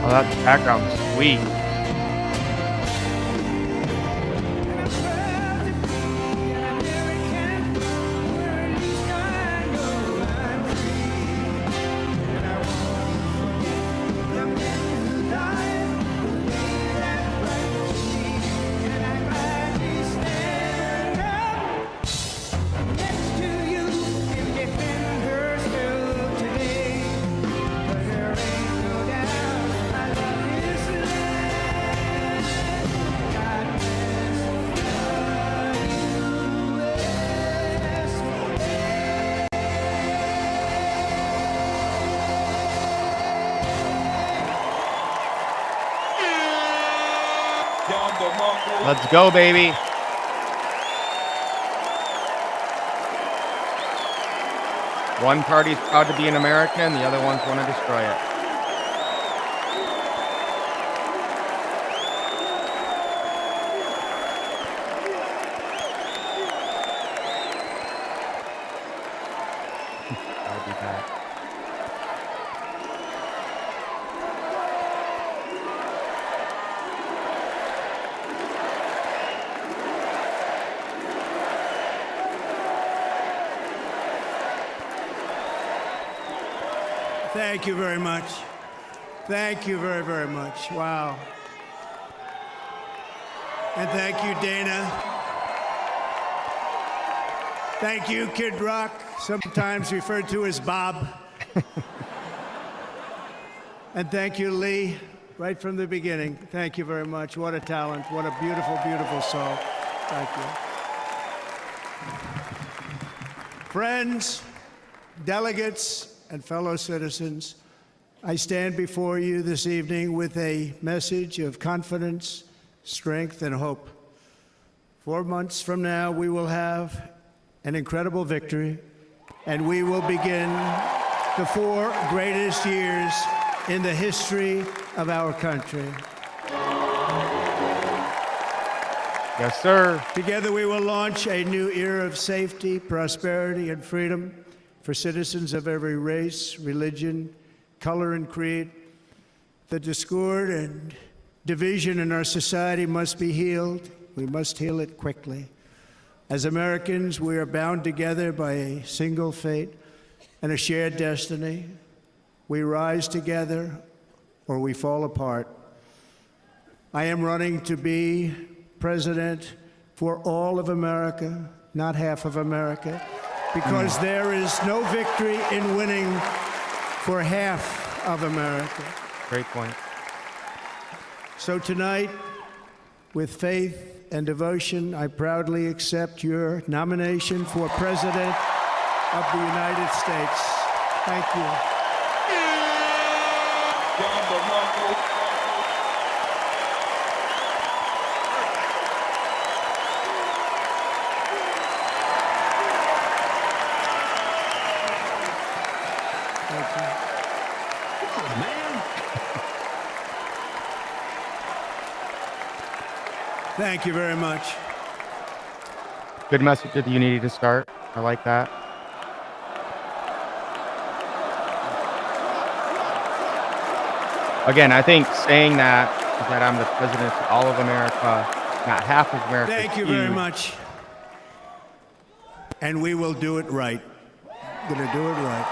Oh, that background's sweet. Let's go, baby. One party's proud to be an American, the other ones want to destroy it. I'll be back. Thank you very much. Thank you very, very much. Wow. And thank you, Dana. Thank you, Kid Rock, sometimes referred to as Bob. And thank you, Lee, right from the beginning. Thank you very much. What a talent. What a beautiful, beautiful soul. Thank you. Friends, delegates, and fellow citizens, I stand before you this evening with a message of confidence, strength, and hope. 4 months from now, we will have an incredible victory, and we will begin the 4 greatest years in the history of our country. Yes, sir. Together, we will launch a new era of safety, prosperity, and freedom for citizens of every race, religion, color, and creed. The discord and division in our society must be healed. We must heal it quickly. As Americans, we are bound together by a single fate and a shared destiny. We rise together or we fall apart. I am running to be president for all of America, not half of America, because there is no victory in winning for half of America. Great point. So tonight, with faith and devotion, I proudly accept your nomination for President of the United States. Thank you. Thank you very much. Good message at the unity to start. I like that. Again, I think saying that I'm the president of all of America, not half of America. Thank you very much. And we will do it right. Gonna do it right.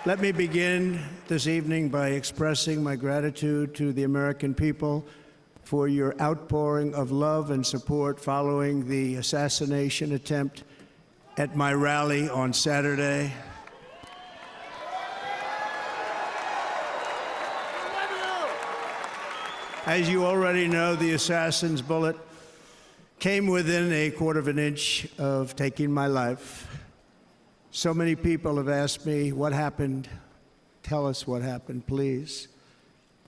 Let me begin this evening by expressing my gratitude to the American people for your outpouring of love and support following the assassination attempt at my rally on Saturday. As you already know, the assassin's bullet came within a quarter of an inch of taking my life. So many people have asked me, what happened? Tell us what happened, please.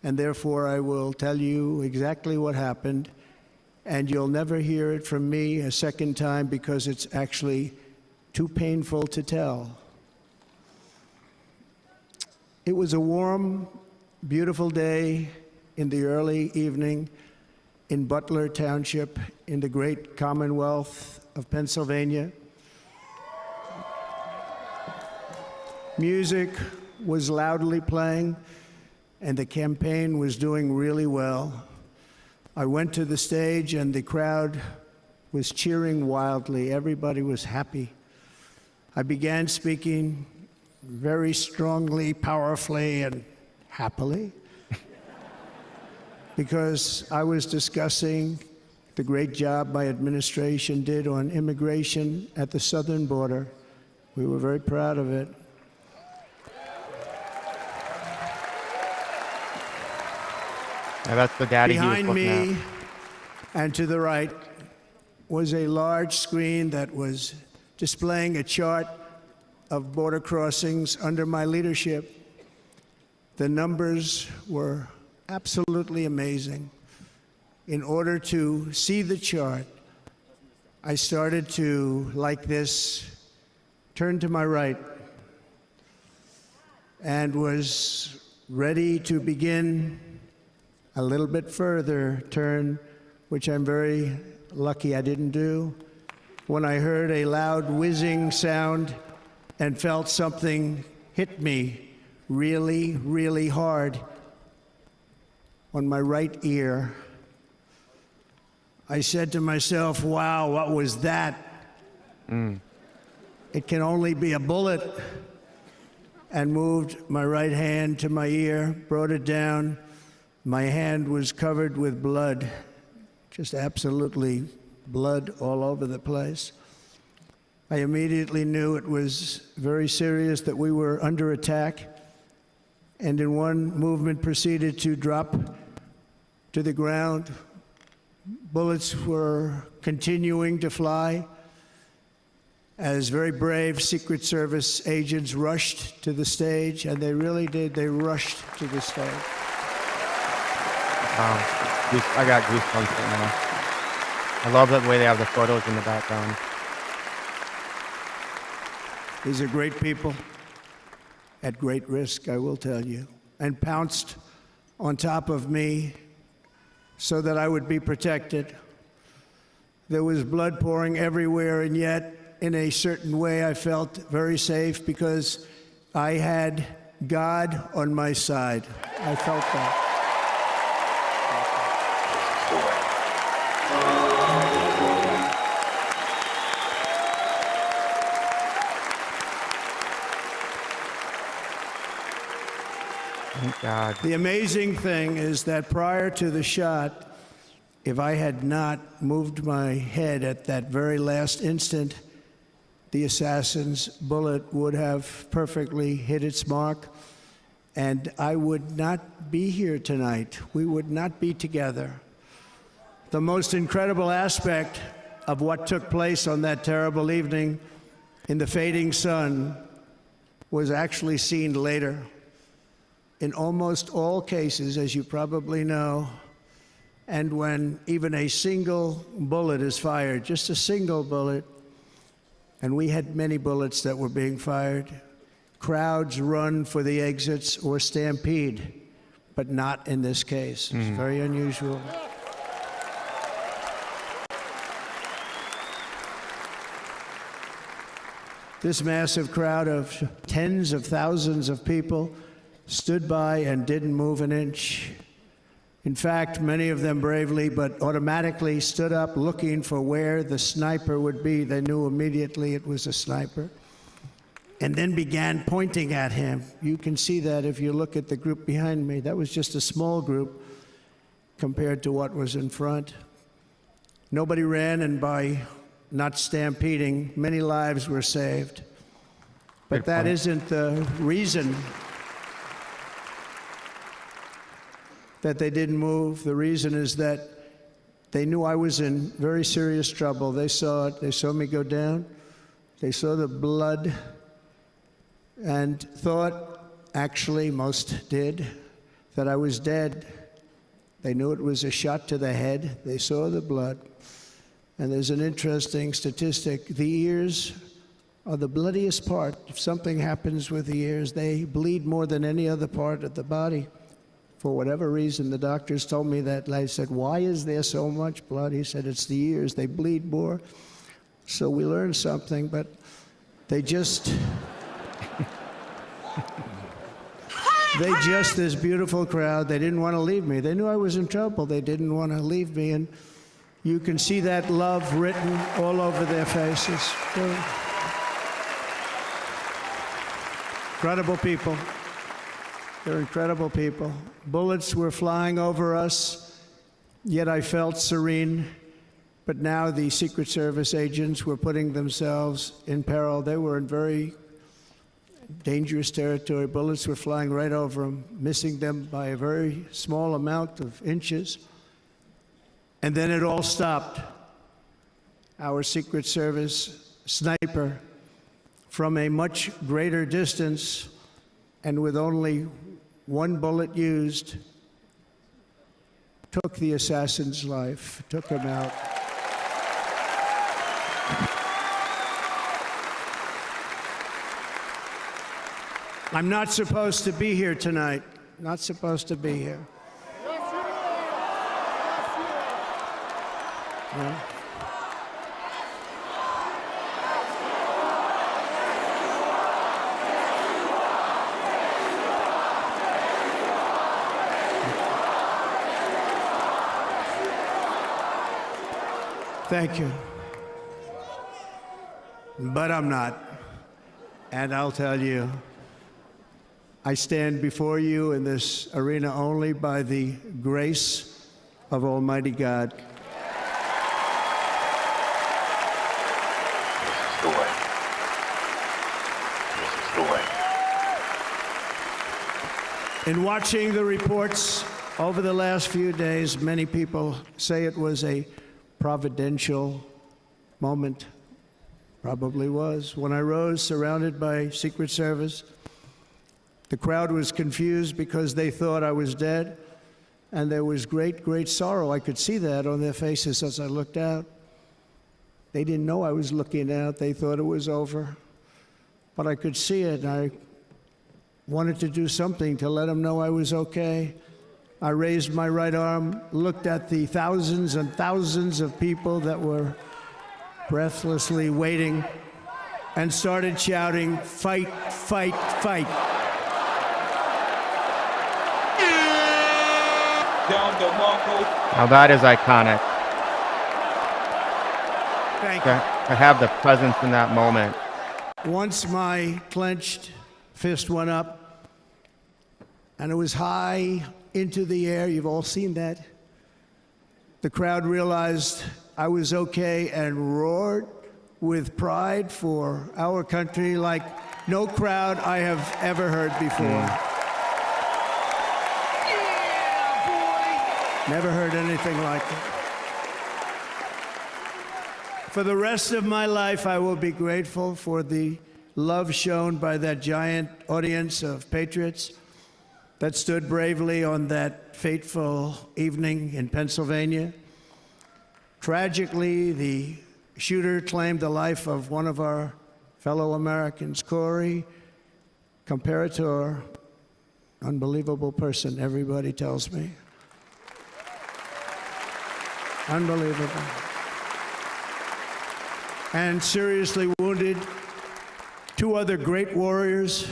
And therefore, I will tell you exactly what happened, and you'll never hear it from me a second time because it's actually too painful to tell. It was a warm, beautiful day in the early evening in Butler Township in the great Commonwealth of Pennsylvania. Music was loudly playing. and the campaign was doing really well. I went to the stage, and the crowd was cheering wildly. Everybody was happy. I began speaking very strongly, powerfully, and happily because I was discussing the great job my administration did on immigration at the southern border. We were very proud of it. Yeah, that's the daddy he was Behind looking me at. and to the right was a large screen that was displaying a chart of border crossings under my leadership. The numbers were absolutely amazing. In order to see the chart, I started to, like this, turn to my right and was ready to begin a little bit further turn, which I'm very lucky I didn't do, when I heard a loud whizzing sound and felt something hit me really, really hard on my right ear. I said to myself, wow, what was that? It can only be a bullet. And moved my right hand to my ear, brought it down. My hand was covered with blood, just absolutely blood all over the place. I immediately knew it was very serious, that we were under attack, and in one movement proceeded to drop to the ground. Bullets were continuing to fly as very brave Secret Service agents rushed to the stage, and they really did. They rushed to the stage. Wow. I got goosebumps right now. I love the way they have the photos in the background. These are great people at great risk, I will tell you, and pounced on top of me so that I would be protected. There was blood pouring everywhere, and yet, in a certain way, I felt very safe because I had God on my side. I felt that. Thank God. The amazing thing is that prior to the shot, if I had not moved my head at that very last instant, the assassin's bullet would have perfectly hit its mark, and I would not be here tonight. We would not be together. The most incredible aspect of what took place on that terrible evening in the fading sun was actually seen later. In almost all cases, as you probably know, and when even a single bullet is fired, just a single bullet, and we had many bullets that were being fired, crowds run for the exits or stampede, but not in this case. It's very unusual. This massive crowd of tens of thousands of people stood by and didn't move an inch. In fact, many of them bravely, but automatically stood up looking for where the sniper would be. They knew immediately it was a sniper, and then began pointing at him. You can see that if you look at the group behind me. That was just a small group compared to what was in front. Nobody ran, and by not stampeding, many lives were saved. But that isn't the reason that they didn't move. The reason is that they knew I was in very serious trouble. They saw it. They saw me go down. They saw the blood and thought, actually most did, that I was dead. They knew it was a shot to the head. They saw the blood. And there's an interesting statistic. The ears are the bloodiest part. If something happens with the ears, they bleed more than any other part of the body. For whatever reason, the doctors told me that. I said, why is there so much blood? He said, it's the ears. They bleed more. So we learned something, but they just... this beautiful crowd, they didn't want to leave me. They knew I was in trouble. They didn't want to leave me. And you can see that love written all over their faces. They're incredible people. They're incredible people. Bullets were flying over us, yet I felt serene. But now the Secret Service agents were putting themselves in peril. They were in very dangerous territory. Bullets were flying right over them, missing them by a very small amount of inches. And then it all stopped. Our Secret Service sniper, from a much greater distance and with only one bullet used, took the assassin's life, took him out. I'm not supposed to be here tonight. Not supposed to be here. Yeah. Thank you. But I'm not. And I'll tell you, I stand before you in this arena only by the grace of Almighty God. This is the way. This is the way. In watching the reports over the last few days, many people say it was a providential moment. Probably was. When I rose, surrounded by Secret Service, the crowd was confused because they thought I was dead, and there was great, great sorrow. I could see that on their faces as I looked out. They didn't know I was looking out. They thought it was over. But I could see it, and I wanted to do something to let them know I was okay. I raised my right arm, looked at the thousands and thousands of people that were breathlessly waiting, and started shouting, "Fight, fight, fight." Now that is iconic. Thank you. To have the presence in that moment. Once my clenched fist went up, and it was high into the air. You've all seen that. The crowd realized I was okay and roared with pride for our country like no crowd I have ever heard before. Never heard anything like it. For the rest of my life, I will be grateful for the love shown by that giant audience of patriots that stood bravely on that fateful evening in Pennsylvania. Tragically, the shooter claimed the life of one of our fellow Americans, Corey Comparator. Unbelievable person, everybody tells me. Unbelievable. And seriously wounded, two other great warriors.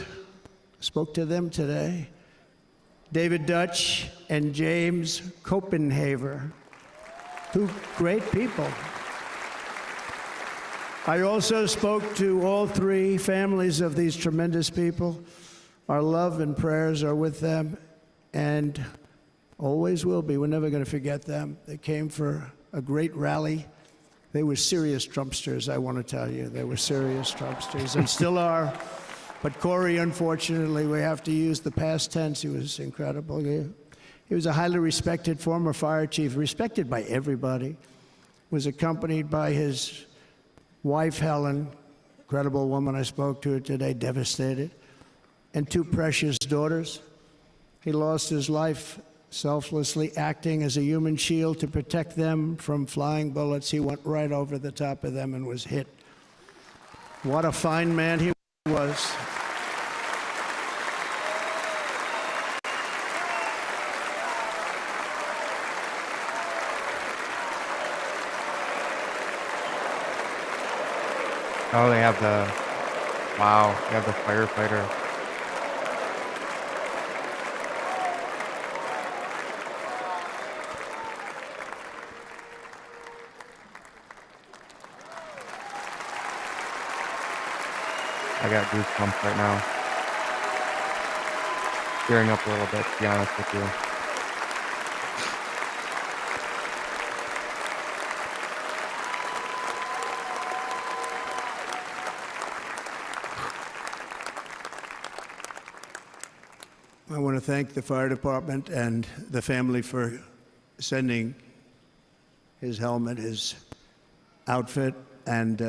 Spoke to them today. David Dutch and James Copenhaver. Two great people. I also spoke to all three families of these tremendous people. Our love and prayers are with them, and always will be. We're never going to forget them. They came for a great rally. They were serious Trumpsters, I want to tell you. They were serious Trumpsters, and still are. But Corey, unfortunately, we have to use the past tense. He was incredible. He was a highly respected former fire chief, respected by everybody. Was accompanied by his wife, Helen, incredible woman. I spoke to her today, devastated, and two precious daughters. He lost his life selflessly acting as a human shield to protect them from flying bullets. He went right over the top of them and was hit. What a fine man he was. Oh, they have the, wow, they have the firefighter. I got goosebumps right now. Tearing up a little bit, to be honest with you. I want to thank the fire department and the family for sending his helmet, his outfit, and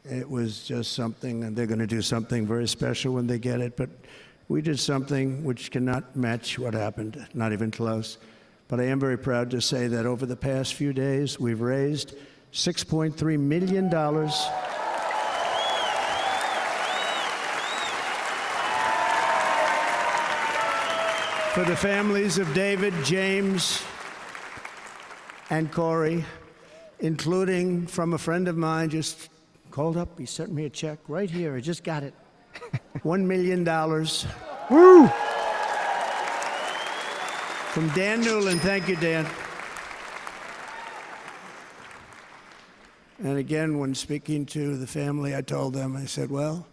it was just something, and they're going to do something very special when they get it. But we did something which cannot match what happened, not even close. But I am very proud to say that over the past few days, we've raised $6.3 million for the families of David, James, and Corey, including from a friend of mine just called up. He sent me a check right here. I just got it. $1 million. Woo! From Dan Newland. Thank you, Dan. And again, when speaking to the family, I told them, I said, well,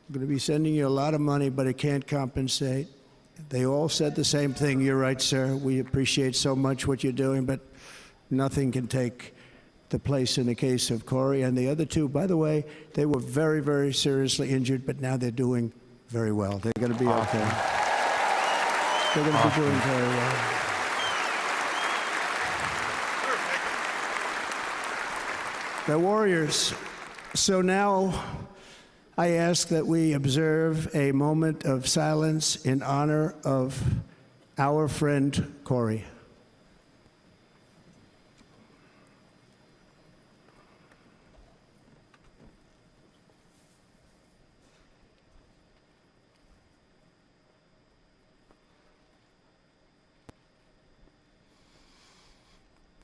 I'm going to be sending you a lot of money, but it can't compensate. They all said the same thing. You're right, sir. We appreciate so much what you're doing, but nothing can take the place in the case of Corey and the other two. By the way, they were very, very seriously injured, but now they're doing very well. They're going to be okay. They're going to be doing very well. They're warriors. So now I ask that we observe a moment of silence in honor of our friend Corey.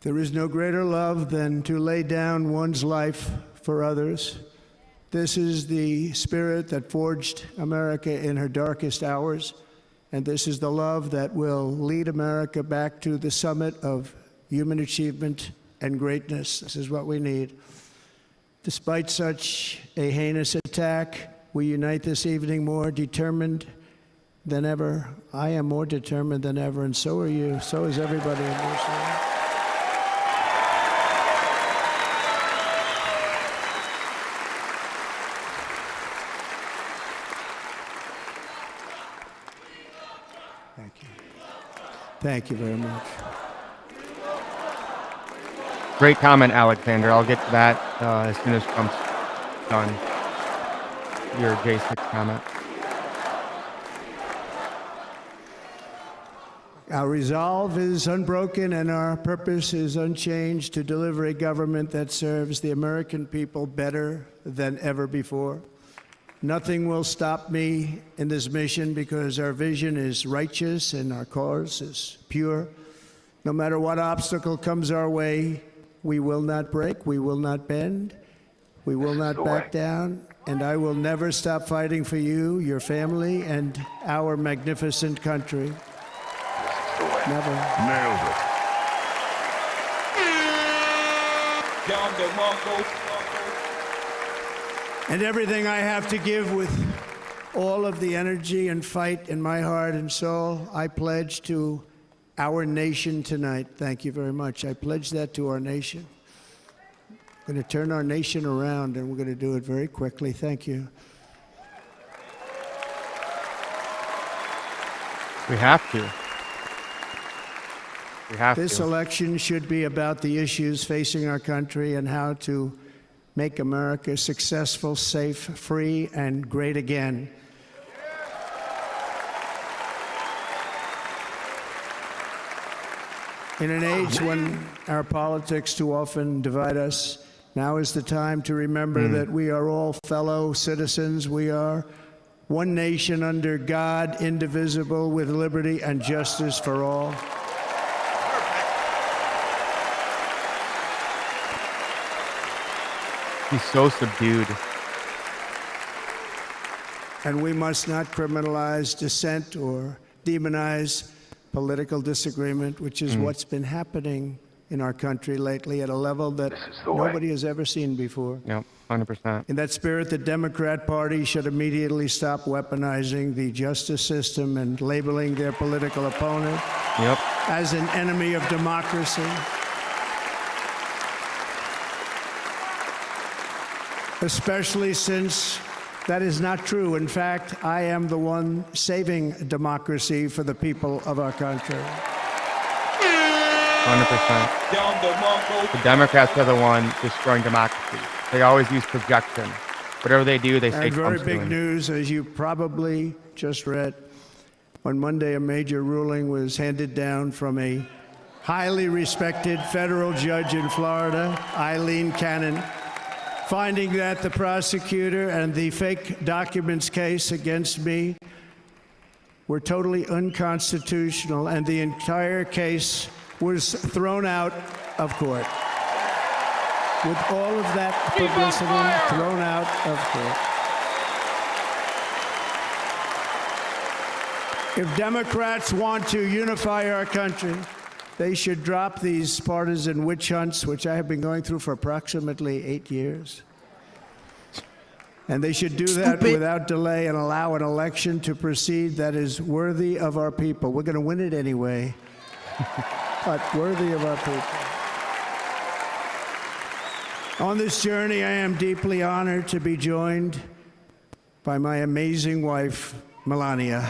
There is no greater love than to lay down one's life for others. This is the spirit that forged America in her darkest hours, and this is the love that will lead America back to the summit of human achievement and greatness. This is what we need. Despite such a heinous attack, we unite this evening more determined than ever. I am more determined than ever, and so are you. So is everybody in this room. Thank you. Thank you very much. Great comment, Alexander. I'll get to that as soon as Trump's done. Your J6 comment. Our resolve is unbroken and our purpose is unchanged to deliver a government that serves the American people better than ever before. Nothing will stop me in this mission because our vision is righteous and our cause is pure. No matter what obstacle comes our way, we will not break, we will not bend, we will not back down, and I will never stop fighting for you, your family, and our magnificent country. Never. Nailed it. And everything I have to give with all of the energy and fight in my heart and soul, I pledge to our nation tonight. Thank you very much. I pledge that to our nation. We're going to turn our nation around, and we're going to do it very quickly. Thank you. We have to. We have This to. election should be about the issues facing our country and how to make America successful, safe, free, and great again. In an age when our politics too often divide us, now is the time to remember that we are all fellow citizens. We are one nation under God, indivisible, with liberty and justice for all. He's so subdued. And we must not criminalize dissent or demonize political disagreement, which is what's been happening in our country lately at a level that nobody has ever seen before. Yep, 100%. In that spirit, the Democrat Party should immediately stop weaponizing the justice system and labeling their political opponent as an enemy of democracy. Especially since that is not true. In fact, I am the one saving democracy for the people of our country. 100%. The Democrats are the one destroying democracy. They always use projection. Whatever they do, they say And very Trump's big doing. news, as you probably just read. On Monday, a major ruling was handed down from a highly respected federal judge in Florida, Eileen Cannon, finding that the prosecutor and the fake documents case against me were totally unconstitutional, and the entire case was thrown out of court. With all of that publicity, thrown out of court. If Democrats want to unify our country, they should drop these partisan witch hunts, which I have been going through for approximately 8 years. And they should do that without delay and allow an election to proceed that is worthy of our people. We're going to win it anyway, but worthy of our people. On this journey, I am deeply honored to be joined by my amazing wife, Melania.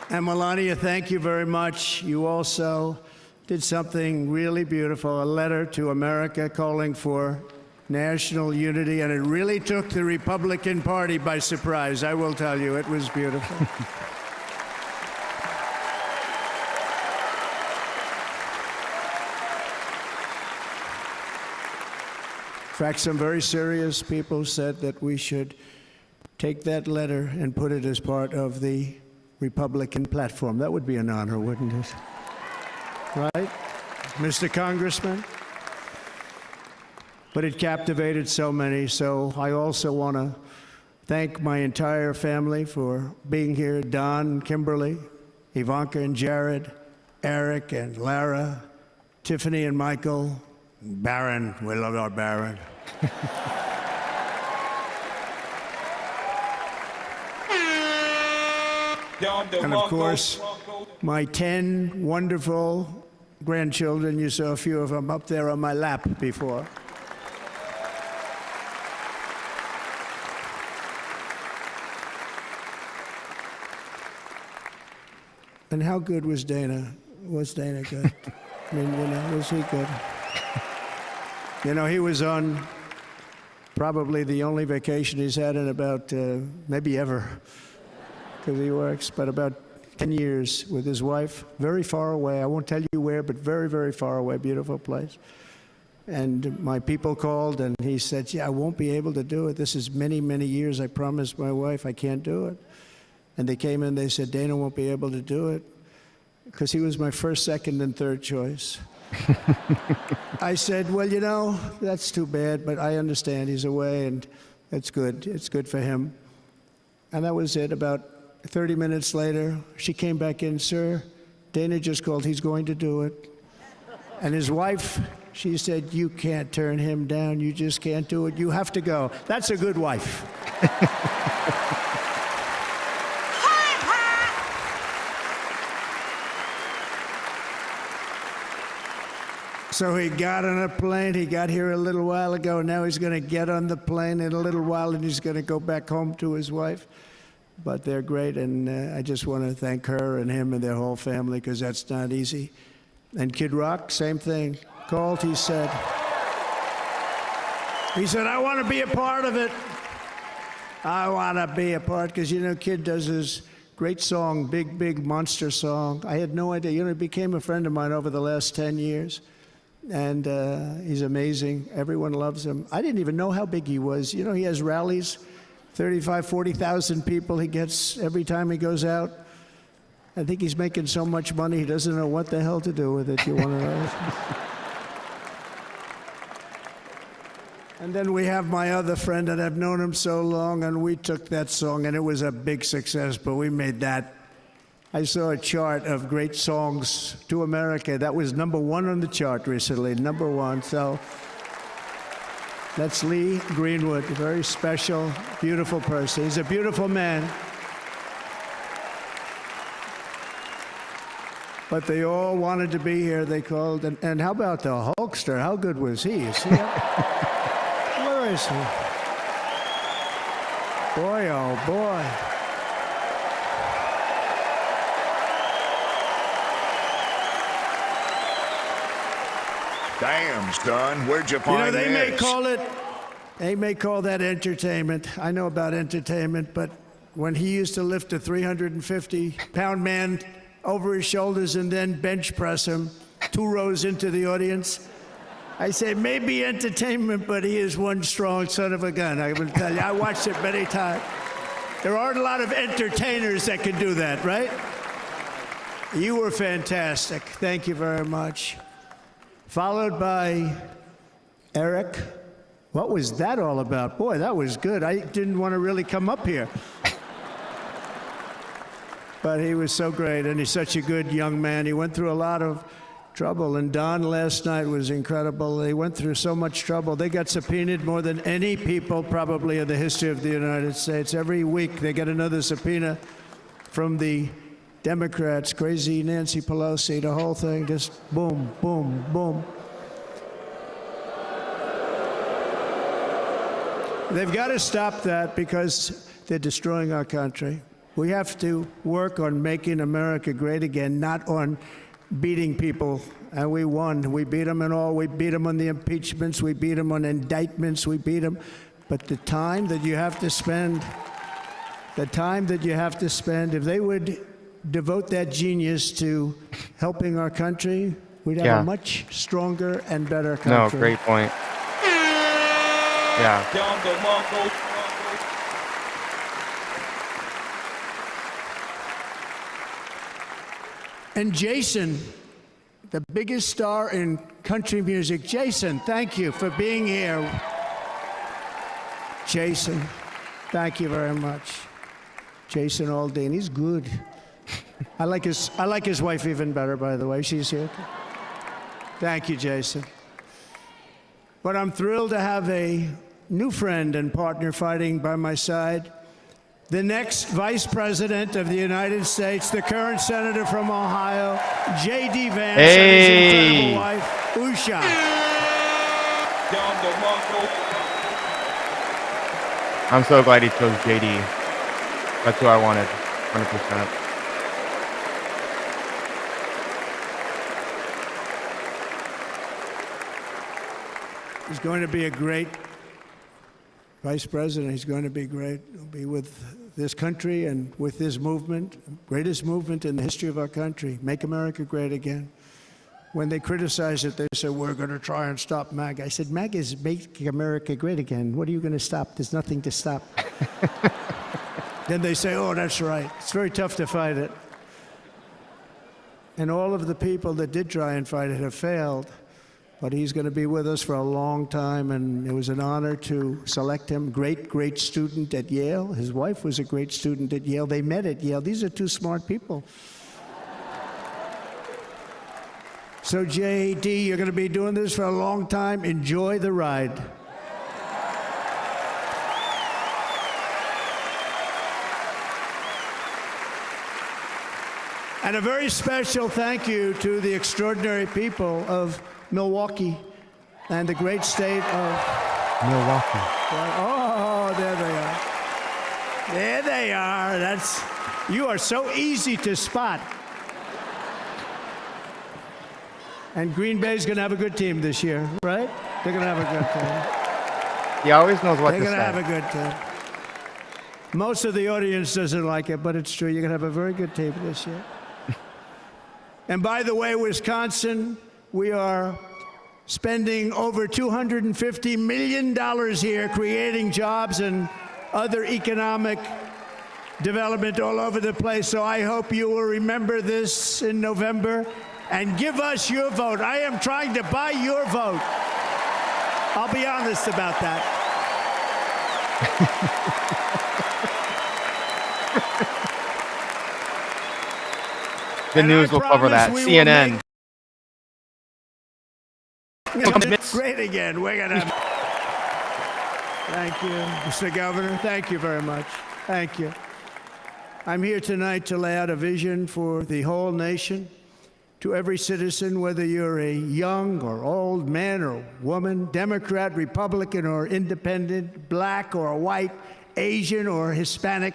And Melania, thank you very much. You also did something really beautiful, a letter to America calling for national unity, and it really took the Republican Party by surprise. I will tell you, it was beautiful. In fact, some very serious people said that we should take that letter and put it as part of the Republican platform. That would be an honor, wouldn't it? Right, Mr. Congressman? But it captivated so many, so I also want to thank my entire family for being here. Don, Kimberly, Ivanka and Jared, Eric and Lara, Tiffany and Michael, Barron. We love our Barron. And of course, my 10 wonderful grandchildren. You saw a few of them up there on my lap before. And how good was Dana? Was Dana good? I mean, you know, was he good? You know, he was on probably the only vacation he's had in about, maybe ever, because he works, but about 10 years with his wife, very far away. I won't tell you where, but very, very far away, beautiful place. And my people called, and he said, yeah, I won't be able to do it. This is many, many years. I promised my wife I can't do it. And they came in, they said, Dana won't be able to do it, because he was my first, second, and third choice. I said, well, you know, that's too bad, but I understand he's away, and it's good. It's good for him. And that was it. About 30 minutes later, she came back in, sir, Dana just called, he's going to do it. And his wife, she said, you can't turn him down, you just can't do it, you have to go. That's a good wife. So he got on a plane. He got here a little while ago. Now he's going to get on the plane in a little while, and he's going to go back home to his wife. But they're great, and I just want to thank her and him and their whole family, because that's not easy. And Kid Rock, same thing. Called, he said, I want to be a part of it. I want to be a part, because, you know, Kid does his great song, Big, Big Monster song. I had no idea. You know, he became a friend of mine over the last 10 years. And he's amazing. Everyone loves him. I didn't even know how big he was. You know, he has rallies 40,000 people he gets every time he goes out. I think he's making so much money he doesn't know what the hell to do with it. You want to know? And then we have my other friend, and I've known him so long, and we took that song, and it was a big success, but we made that. I saw a chart of great songs to America. That was #1 on the chart recently, #1. So that's Lee Greenwood, a very special, beautiful person. He's a beautiful man. But they all wanted to be here. They called, and how about the Hulkster? How good was he? Is he Where is he? Boy, oh boy. Damn, son, where'd you find they this? They may call that entertainment. I know about entertainment, but when he used to lift a 350-pound man over his shoulders and then bench press him 2 rows into the audience, I say maybe entertainment, but he is one strong son of a gun. I will tell you, I watched it many times. There aren't a lot of entertainers that can do that, right? You were fantastic. Thank you very much. Followed by Eric. What was that all about? Boy, that was good. I didn't want to really come up here. But he was so great, and he's such a good young man. He went through a lot of trouble, and Don last night was incredible. They went through so much trouble. They got subpoenaed more than any people probably in the history of the United States. Every week they get another subpoena from the Democrats, crazy Nancy Pelosi, the whole thing, just boom, boom, boom. They've got to stop that because they're destroying our country. We have to work on making America great again, not on beating people. And we won. We beat them in all. We beat them on the impeachments. We beat them on indictments. We beat them. But the time that you have to spend, if they would devote that genius to helping our country, we'd have a much stronger and better country. No, great point. Yeah. And Jason, the biggest star in country music. Jason, thank you for being here. Jason, thank you very much. Jason Aldean, he's good. I like his wife even better, by the way. She's here. Thank you, Jason. But I'm thrilled to have a new friend and partner fighting by my side. The next Vice President of the United States, the current Senator from Ohio, J.D. Vance, and his incredible wife, Usha. I'm so glad he chose J.D. That's who I wanted, 100%. He's going to be a great Vice President. He's going to be great. He'll be with this country and with this movement, greatest movement in the history of our country, Make America Great Again. When they criticize it, they say, we're going to try and stop MAGA. I said, MAGA is Make America Great Again. What are you going to stop? There's nothing to stop. Then they say, oh, that's right. It's very tough to fight it. And all of the people that did try and fight it have failed. But he's going to be with us for a long time, and it was an honor to select him. Great, great student at Yale. His wife was a great student at Yale. They met at Yale. These are two smart people. So, J.D., you're going to be doing this for a long time. Enjoy the ride. And a very special thank you to the extraordinary people of Milwaukee and the great state of Milwaukee. Oh, there they are. There they are. You are so easy to spot. And Green Bay's going to have a good team this year, right? They're going to have a good team. He always knows what to say. They're going to have a good team. Most of the audience doesn't like it, but it's true. You're going to have a very good team this year. And by the way, Wisconsin, we are spending over $250 million here creating jobs, and other economic development all over the place. So I hope you will remember this in November and give us your vote. I am trying to buy your vote. I'll be honest about that. The news will cover that. CNN. Great again. We're gonna. Thank you, Mr. Governor. Thank you very much. Thank you. I'm here tonight to lay out a vision for the whole nation. To every citizen, whether you're a young or old man or woman, Democrat, Republican, or independent, black or white, Asian or Hispanic,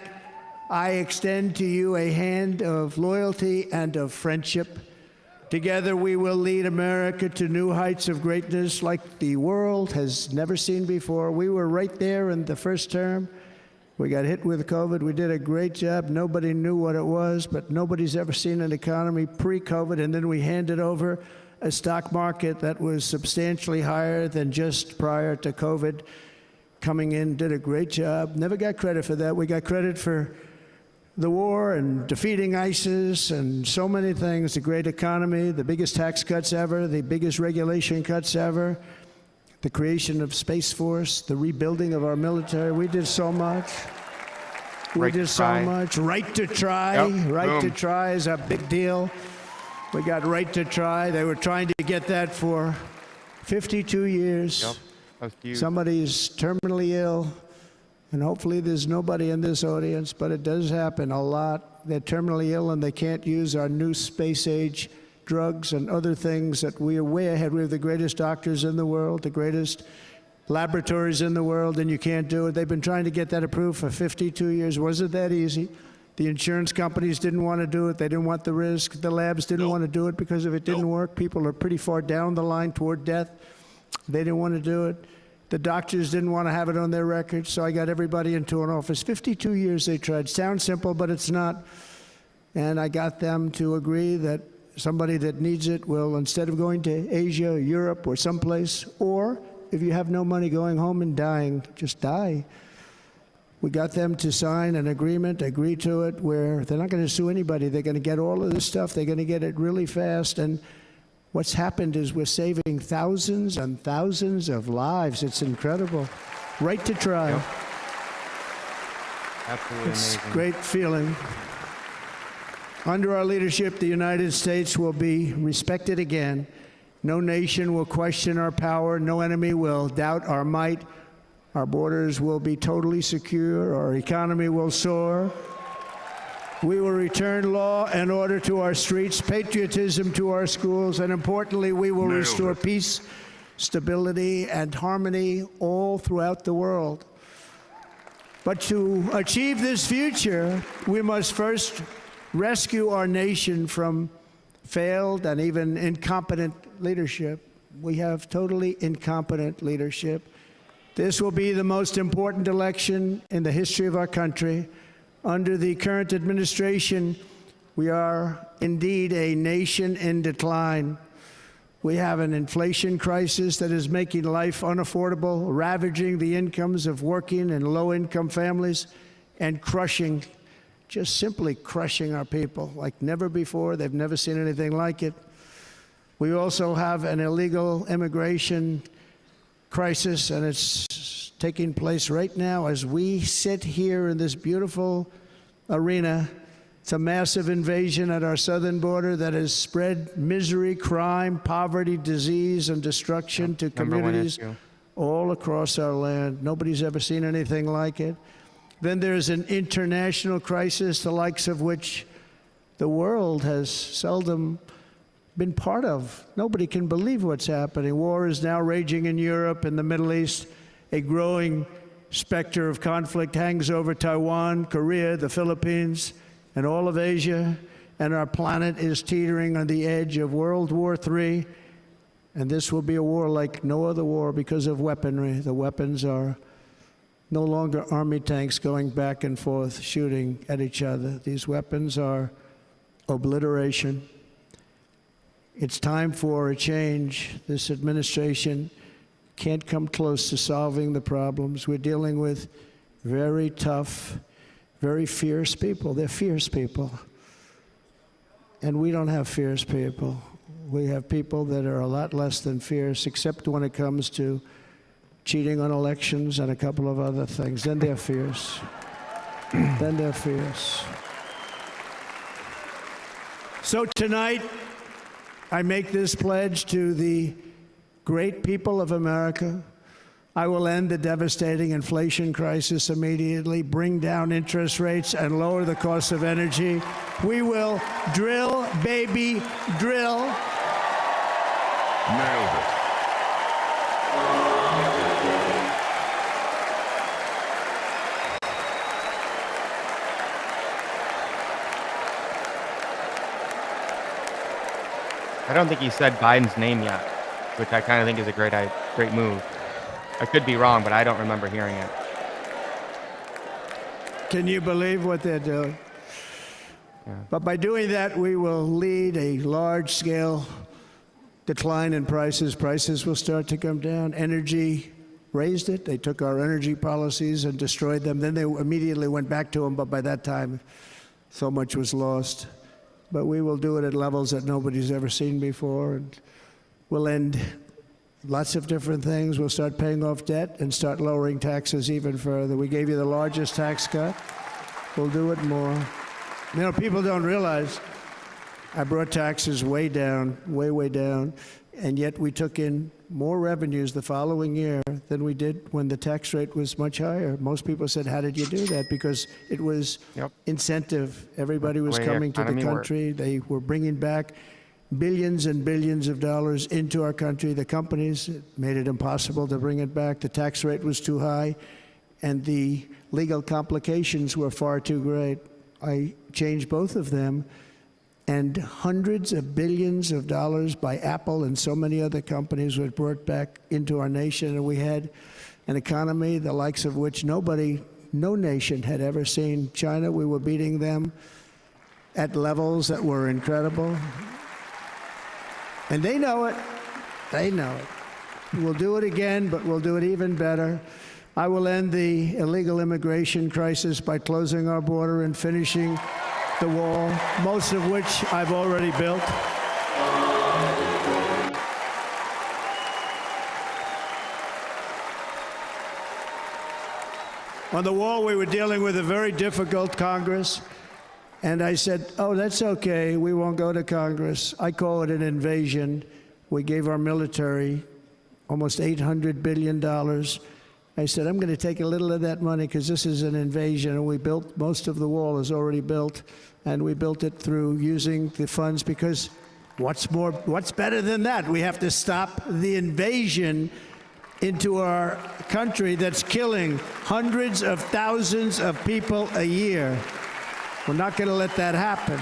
I extend to you a hand of loyalty and of friendship. Together we will lead America to new heights of greatness like the world has never seen before. We were right there in the first term. We got hit with COVID. We did a great job. Nobody knew what it was, but nobody's ever seen an economy pre-COVID. And then we handed over a stock market that was substantially higher than just prior to COVID. Coming in, did a great job. Never got credit for that. We got credit for the war and defeating ISIS and so many things. The great economy, the biggest tax cuts ever, the biggest regulation cuts ever. The creation of Space Force, the rebuilding of our military. We did so much. We did so much. Right to try. Yep. Right to Boom. try is a big deal. We got right to try. They were trying to get that for 52 years. Yep. That's huge. Somebody is terminally ill, and hopefully there's nobody in this audience, but it does happen a lot. They're terminally ill and they can't use our new space age drugs and other things that we are way ahead. We have the greatest doctors in the world, the greatest laboratories in the world, and you can't do it. They've been trying to get that approved for 52 years. Wasn't that easy? The insurance companies didn't want to do it. They didn't want the risk. The labs didn't want to do it because if it didn't work, people are pretty far down the line toward death. They didn't want to do it. The doctors didn't want to have it on their records, so I got everybody into an office. 52 years they tried. Sounds simple, but it's not. And I got them to agree that somebody that needs it will, instead of going to Asia or Europe or someplace, or if you have no money, going home and dying, just die. We got them to sign an agreement, agree to it, where they're not going to sue anybody. They're going to get all of this stuff. They're going to get it really fast. And what's happened is we're saving thousands and thousands of lives. It's incredible. Right to try. Yep. Absolutely It's amazing. a great feeling. Under our leadership, the United States will be respected again. No nation will question our power. No enemy will doubt our might. Our borders will be totally secure. Our economy will soar. We will return law and order to our streets, patriotism to our schools, and importantly, we will restore peace, stability, and harmony all throughout the world. But to achieve this future, we must first rescue our nation from failed and even incompetent leadership. We have totally incompetent leadership. This will be the most important election in the history of our country. Under the current administration, we are indeed a nation in decline. We have an inflation crisis that is making life unaffordable, ravaging the incomes of working and low-income families, and crushing, just simply crushing our people like never before. They've never seen anything like it. We also have an illegal immigration crisis, and it's taking place right now as we sit here in this beautiful arena. It's a massive invasion at our southern border that has spread misery, crime, poverty, disease, and destruction to communities all across our land. Nobody's ever seen anything like it. Then there's an international crisis, the likes of which the world has seldom been part of. Nobody can believe what's happening. War is now raging in Europe and the Middle East. A growing specter of conflict hangs over Taiwan, Korea, the Philippines, and all of Asia. And our planet is teetering on the edge of World War III. And this will be a war like no other war because of weaponry. The weapons are no longer army tanks going back and forth shooting at each other. These weapons are obliteration. It's time for a change. This administration can't come close to solving the problems. We're dealing with very tough, very fierce people. They're fierce people. And we don't have fierce people. We have people that are a lot less than fierce, except when it comes to cheating on elections and a couple of other things. Then they're fierce. Then they're fierce. So tonight, I make this pledge to the great people of America. I will end the devastating inflation crisis immediately, bring down interest rates, and lower the cost of energy. We will drill, baby, drill. Nailed it. I don't think he said Biden's name yet, which I kind of think is a great move. I could be wrong, but I don't remember hearing it. Can you believe what they're doing? Yeah. But by doing that, we will lead a large-scale decline in prices. Prices will start to come down. Energy raised it. They took our energy policies and destroyed them. Then they immediately went back to them, but by that time, so much was lost. But we will do it at levels that nobody's ever seen before, and we'll end lots of different things. We'll start paying off debt and start lowering taxes even further. We gave you the largest tax cut. We'll do it more. You know, people don't realize I brought taxes way down, way down, and yet we took in more revenues the following year than we did when the tax rate was much higher. Most people said, how did you do that? Because it was incentive. Everybody was coming to the country. They were bringing back billions and billions of dollars into our country. The companies made it impossible to bring it back. The tax rate was too high, and the legal complications were far too great. I changed both of them, and hundreds of billions of dollars by Apple and so many other companies were brought back into our nation, and we had an economy the likes of which no nation had ever seen. China, we were beating them at levels that were incredible. And they know it. They know it. We'll do it again, but we'll do it even better. I will end the illegal immigration crisis by closing our border and finishing the wall, most of which I've already built. On the wall, we were dealing with a very difficult Congress. And I said, oh, that's okay. We won't go to Congress. I call it an invasion. We gave our military almost $800 billion. I said, I'm going to take a little of that money because this is an invasion. And we built, most of the wall is already built. And we built it through using the funds because what's better than that? We have to stop the invasion into our country that's killing hundreds of thousands of people a year. We're not going to let that happen.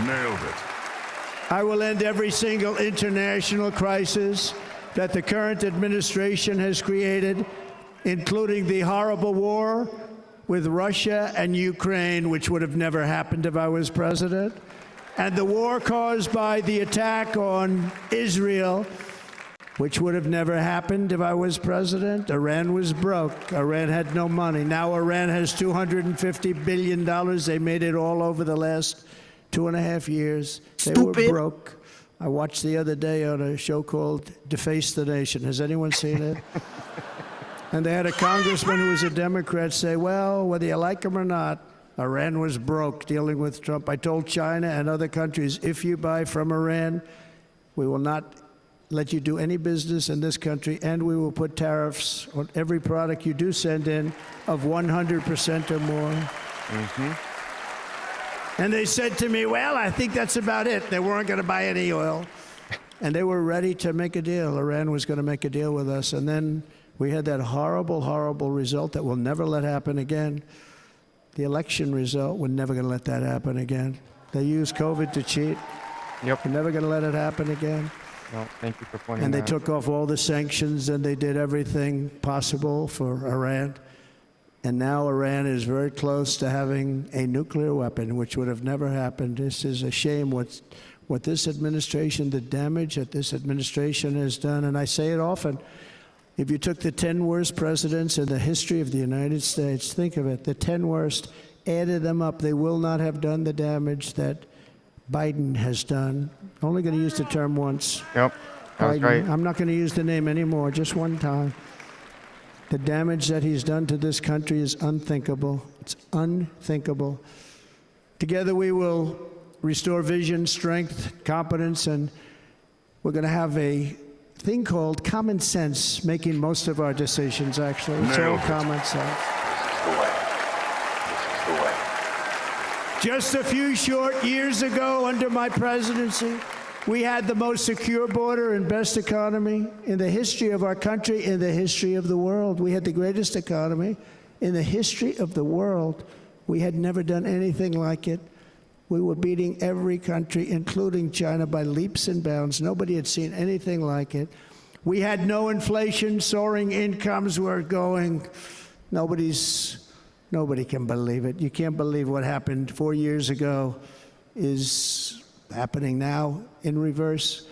Nailed it. I will end every single international crisis that the current administration has created, including the horrible war with Russia and Ukraine, which would have never happened if I was president, and the war caused by the attack on Israel, which would have never happened if I was president. Iran was broke. Iran had no money. Now Iran has $250 billion. They made it all over the last 2.5 years. They were broke. I watched the other day on a show called Deface the Nation. Has anyone seen it? And they had a congressman who was a Democrat say, well, whether you like him or not, Iran was broke dealing with Trump. I told China and other countries, if you buy from Iran, we will not let you do any business in this country, and we will put tariffs on every product you do send in of 100% or more. And they said to me, well, I think that's about it. They weren't going to buy any oil. And they were ready to make a deal. Iran was going to make a deal with us. And then we had that horrible, horrible result that we'll never let happen again. The election result, we're never going to let that happen again. They used COVID to cheat. Yep. We're never going to let it happen again. Well, thank you for pointing And that they took off all the sanctions, and they did everything possible for Iran. And now Iran is very close to having a nuclear weapon, which would have never happened. This is a shame what this administration, the damage that this administration has done. And I say it often, If you took the 10 worst presidents in the history of the United States, think of it, the 10 worst, added them up, they will not have done the damage that Biden has done. Only going to use the term once. Yep, that was Biden. right. I'm not going to use the name anymore, just one time. The damage that he's done to this country is unthinkable. It's unthinkable. Together we will restore vision, strength, competence, and we're going to have a thing called common sense making most of our decisions, actually. It's all common sense. Just a few short years ago, under my presidency, we had the most secure border and best economy in the history of our country, in the history of the world. We had the greatest economy in the history of the world. We had never done anything like it. We were beating every country, including China, by leaps and bounds. Nobody had seen anything like it. We had no inflation, soaring incomes were going. Nobody can believe it. You can't believe what happened 4 years ago is happening now in reverse.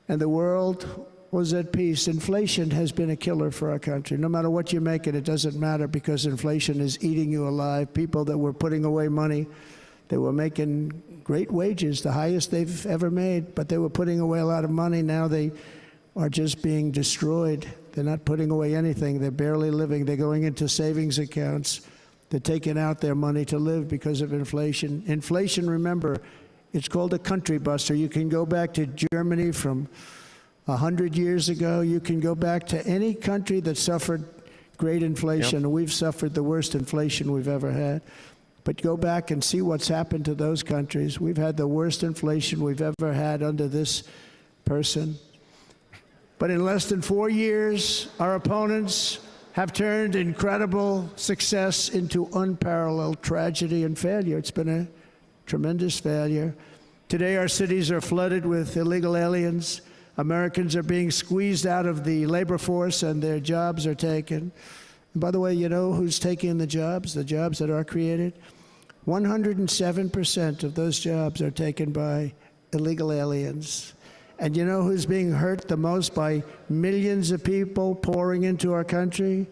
And the world was at peace. Inflation has been a killer for our country. No matter what you make it, it doesn't matter because inflation is eating you alive. People that were putting away money, they were making great wages, the highest they've ever made, but they were putting away a lot of money. Now they are just being destroyed. They're not putting away anything. They're barely living. They're going into savings accounts. They're taking out their money to live because of inflation. Inflation, remember, it's called a country buster. You can go back to Germany from 100 years ago. You can go back to any country that suffered great inflation. Yep. We've suffered the worst inflation we've ever had. But go back and see what's happened to those countries. We've had the worst inflation we've ever had under this person. But in less than 4 years, our opponents have turned incredible success into unparalleled tragedy and failure. It's been a tremendous failure. Today, our cities are flooded with illegal aliens. Americans are being squeezed out of the labor force and their jobs are taken. And by the way, you know who's taking the jobs that are created? 107% of those jobs are taken by illegal aliens. And you know who's being hurt the most by millions of people pouring into our country?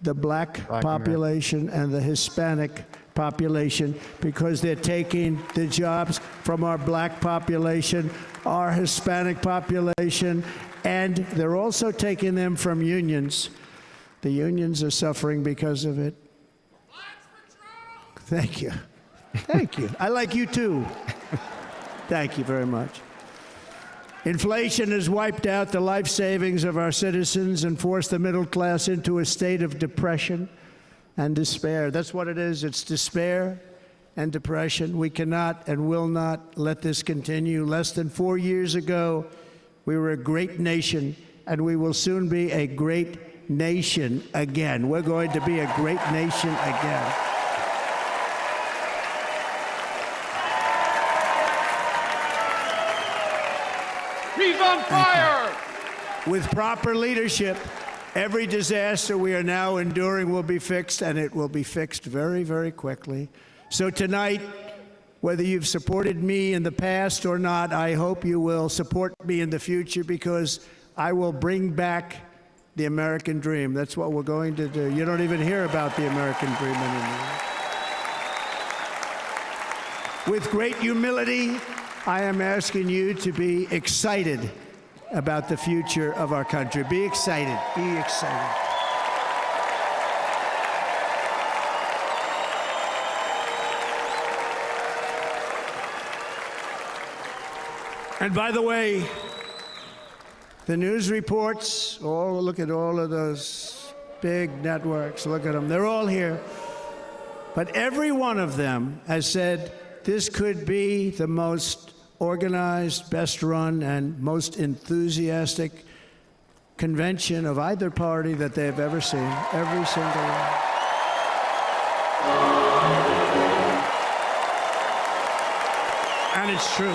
The black population and the Hispanic population, because they're taking the jobs from our black population, our Hispanic population, and they're also taking them from unions. The unions are suffering because of it. Thank you. Thank you. I like you too. Thank you very much. Inflation has wiped out the life savings of our citizens and forced the middle class into a state of depression and despair. That's what it is. It's despair and depression. We cannot and will not let this continue. Less than 4 years ago, we were a great nation, and we will soon be a great nation again. We're going to be a great nation again. He's on fire! With proper leadership, every disaster we are now enduring will be fixed, and it will be fixed very, very quickly. So tonight, whether you've supported me in the past or not, I hope you will support me in the future, because I will bring back the American dream. That's what we're going to do. You don't even hear about the American dream anymore. With great humility, I am asking you to be excited about the future of our country. Be excited. Be excited. And by the way, the news reports, look at all of those big networks. Look at them. They're all here. But every one of them has said this could be the most organized, best run, and most enthusiastic convention of either party that they've ever seen. Every single one. And it's true.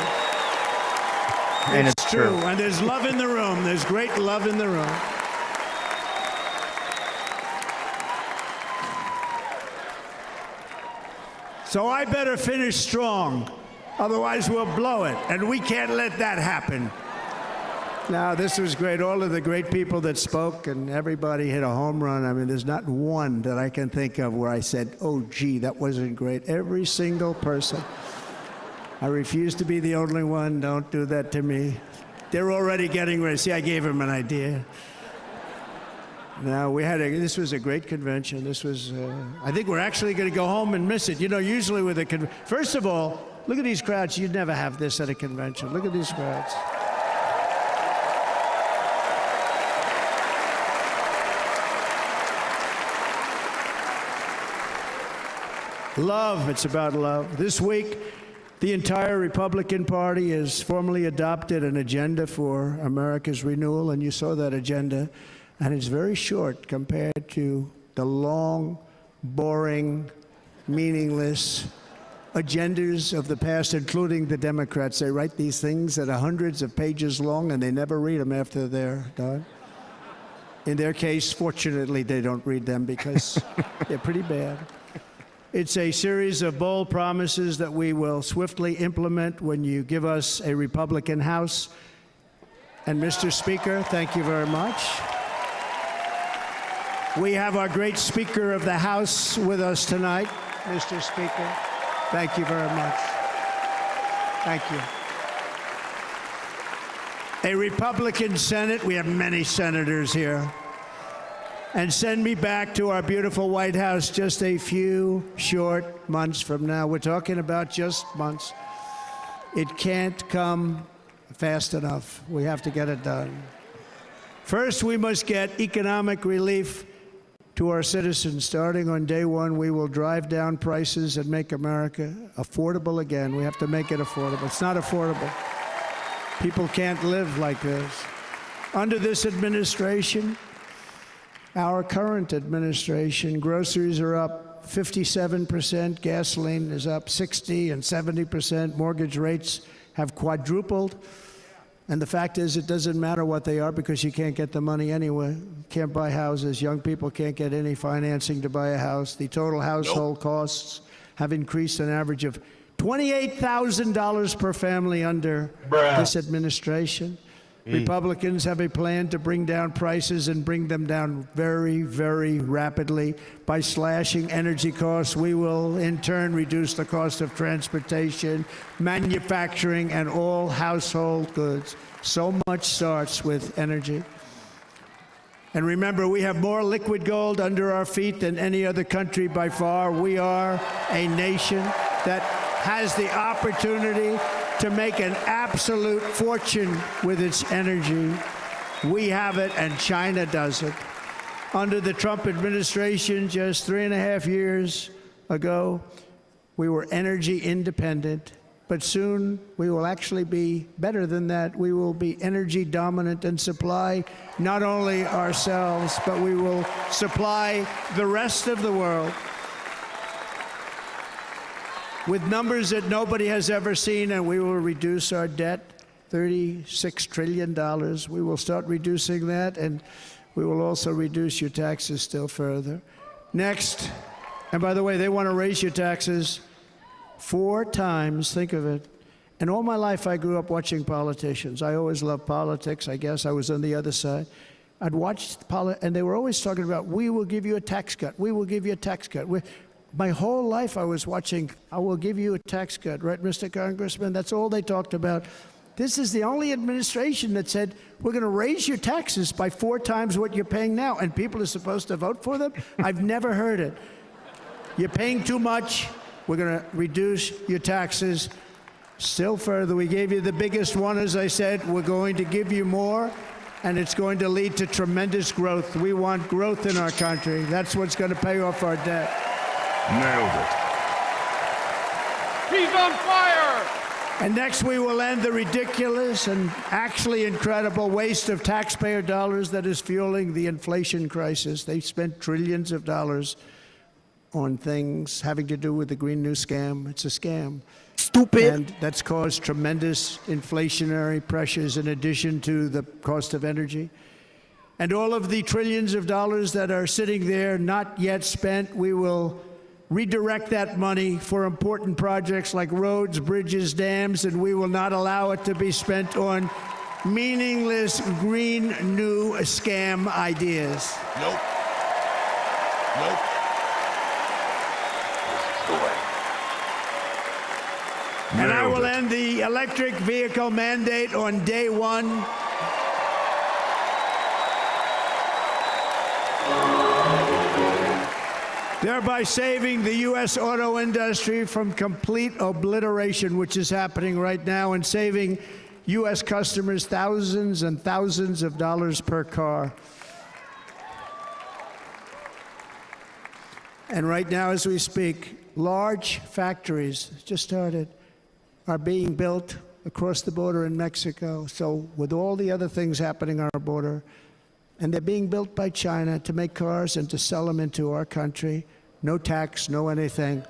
And it's true. And there's love in the room. There's great love in the room. So I better finish strong. Otherwise, we'll blow it. And we can't let that happen. Now, this was great. All of the great people that spoke, and everybody hit a home run. I mean, there's not one that I can think of where I said, oh, gee, that wasn't great. Every single person. I refuse to be the only one. Don't do that to me. They're already getting ready. See, I gave them an idea. Now, this was a great convention. This was, I think we're actually going to go home and miss it. You know, usually with a first of all, look at these crowds. You'd never have this at a convention. Look at these crowds. Love, it's about love. This week, the entire Republican Party has formally adopted an agenda for America's renewal, and you saw that agenda, and it's very short compared to the long, boring, meaningless agendas of the past, including the Democrats. They write these things that are hundreds of pages long, and they never read them after they're done. In their case, fortunately, they don't read them because they're pretty bad. It's a series of bold promises that we will swiftly implement when you give us a Republican House. And Mr. Speaker, thank you very much. We have our great Speaker of the House with us tonight. Mr. Speaker, thank you very much. Thank you. A Republican Senate, we have many senators here. And send me back to our beautiful White House just a few short months from now. We're talking about just months. It can't come fast enough. We have to get it done. First, we must get economic relief to our citizens. Starting on day one, we will drive down prices and make America affordable again. We have to make it affordable. It's not affordable. People can't live like this. Under this administration, our current administration, groceries are up 57%, gasoline is up 60 and 70%, mortgage rates have quadrupled. And the fact is, it doesn't matter what they are because you can't get the money anyway. You can't buy houses. Young people can't get any financing to buy a house. The total household costs have increased an average of $28,000 per family under this administration. Republicans have a plan to bring down prices and bring them down very, very rapidly. By slashing energy costs, we will in turn reduce the cost of transportation, manufacturing, and all household goods. So much starts with energy. And remember, we have more liquid gold under our feet than any other country by far. We are a nation that has the opportunity to make an absolute fortune with its energy. We have it, and China doesn't. Under the Trump administration, just 3.5 years ago, we were energy independent, but soon we will actually be better than that. We will be energy dominant and supply not only ourselves, but we will supply the rest of the world with numbers that nobody has ever seen, and we will reduce our debt, $36 trillion. We will start reducing that, and we will also reduce your taxes still further. Next, and by the way, they want to raise your taxes 4 times, think of it. And all my life I grew up watching politicians. I always loved politics. I guess I was on the other side. I'd watch and they were always talking about, we will give you a tax cut. We will give you a tax cut. My whole life I was watching, I will give you a tax cut, right, Mr. Congressman? That's all they talked about. This is the only administration that said, we're going to raise your taxes by 4 times what you're paying now, and people are supposed to vote for them? I've never heard it. You're paying too much, we're going to reduce your taxes still further. We gave you the biggest one, as I said. We're going to give you more, and it's going to lead to tremendous growth. We want growth in our country. That's what's going to pay off our debt. Nailed it. He's on fire! And next, we will end the ridiculous and actually incredible waste of taxpayer dollars that is fueling the inflation crisis. They spent trillions of dollars on things having to do with the Green New Scam. It's a scam. Stupid. And that's caused tremendous inflationary pressures in addition to the cost of energy. And all of the trillions of dollars that are sitting there not yet spent, we will redirect that money for important projects like roads, bridges, dams, and we will not allow it to be spent on meaningless green new scam ideas. Nope. Nope. And I Nailed will it. end the electric vehicle mandate on day one. Thereby saving the U.S. auto industry from complete obliteration, which is happening right now, and saving U.S. customers thousands and thousands of dollars per car. And right now, as we speak, large factories just started are being built across the border in Mexico. So with all the other things happening on our border, and they're being built by China to make cars and to sell them into our country. No tax, no anything.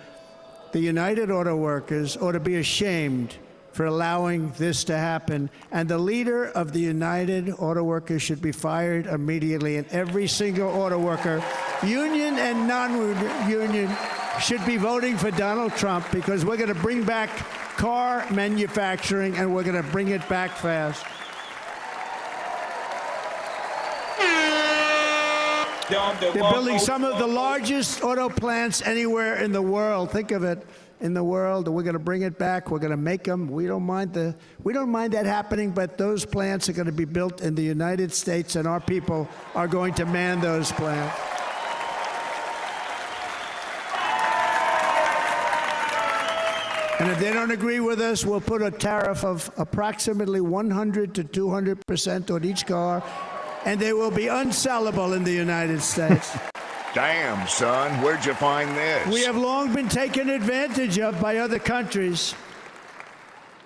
The United Auto Workers ought to be ashamed for allowing this to happen. And the leader of the United Auto Workers should be fired immediately. And every single auto worker, union and non-union, should be voting for Donald Trump, because we're going to bring back car manufacturing, and we're going to bring it back fast. They're building some of the largest auto plants anywhere in the world. Think of it, in the world. And we're going to bring it back. We're going to make them. We don't mind that happening, but those plants are going to be built in the United States, and our people are going to man those plants. And if they don't agree with us, we'll put a tariff of approximately 100 to 200% on each car, and they will be unsellable in the United States. Damn, son, where'd you find this? We have long been taken advantage of by other countries.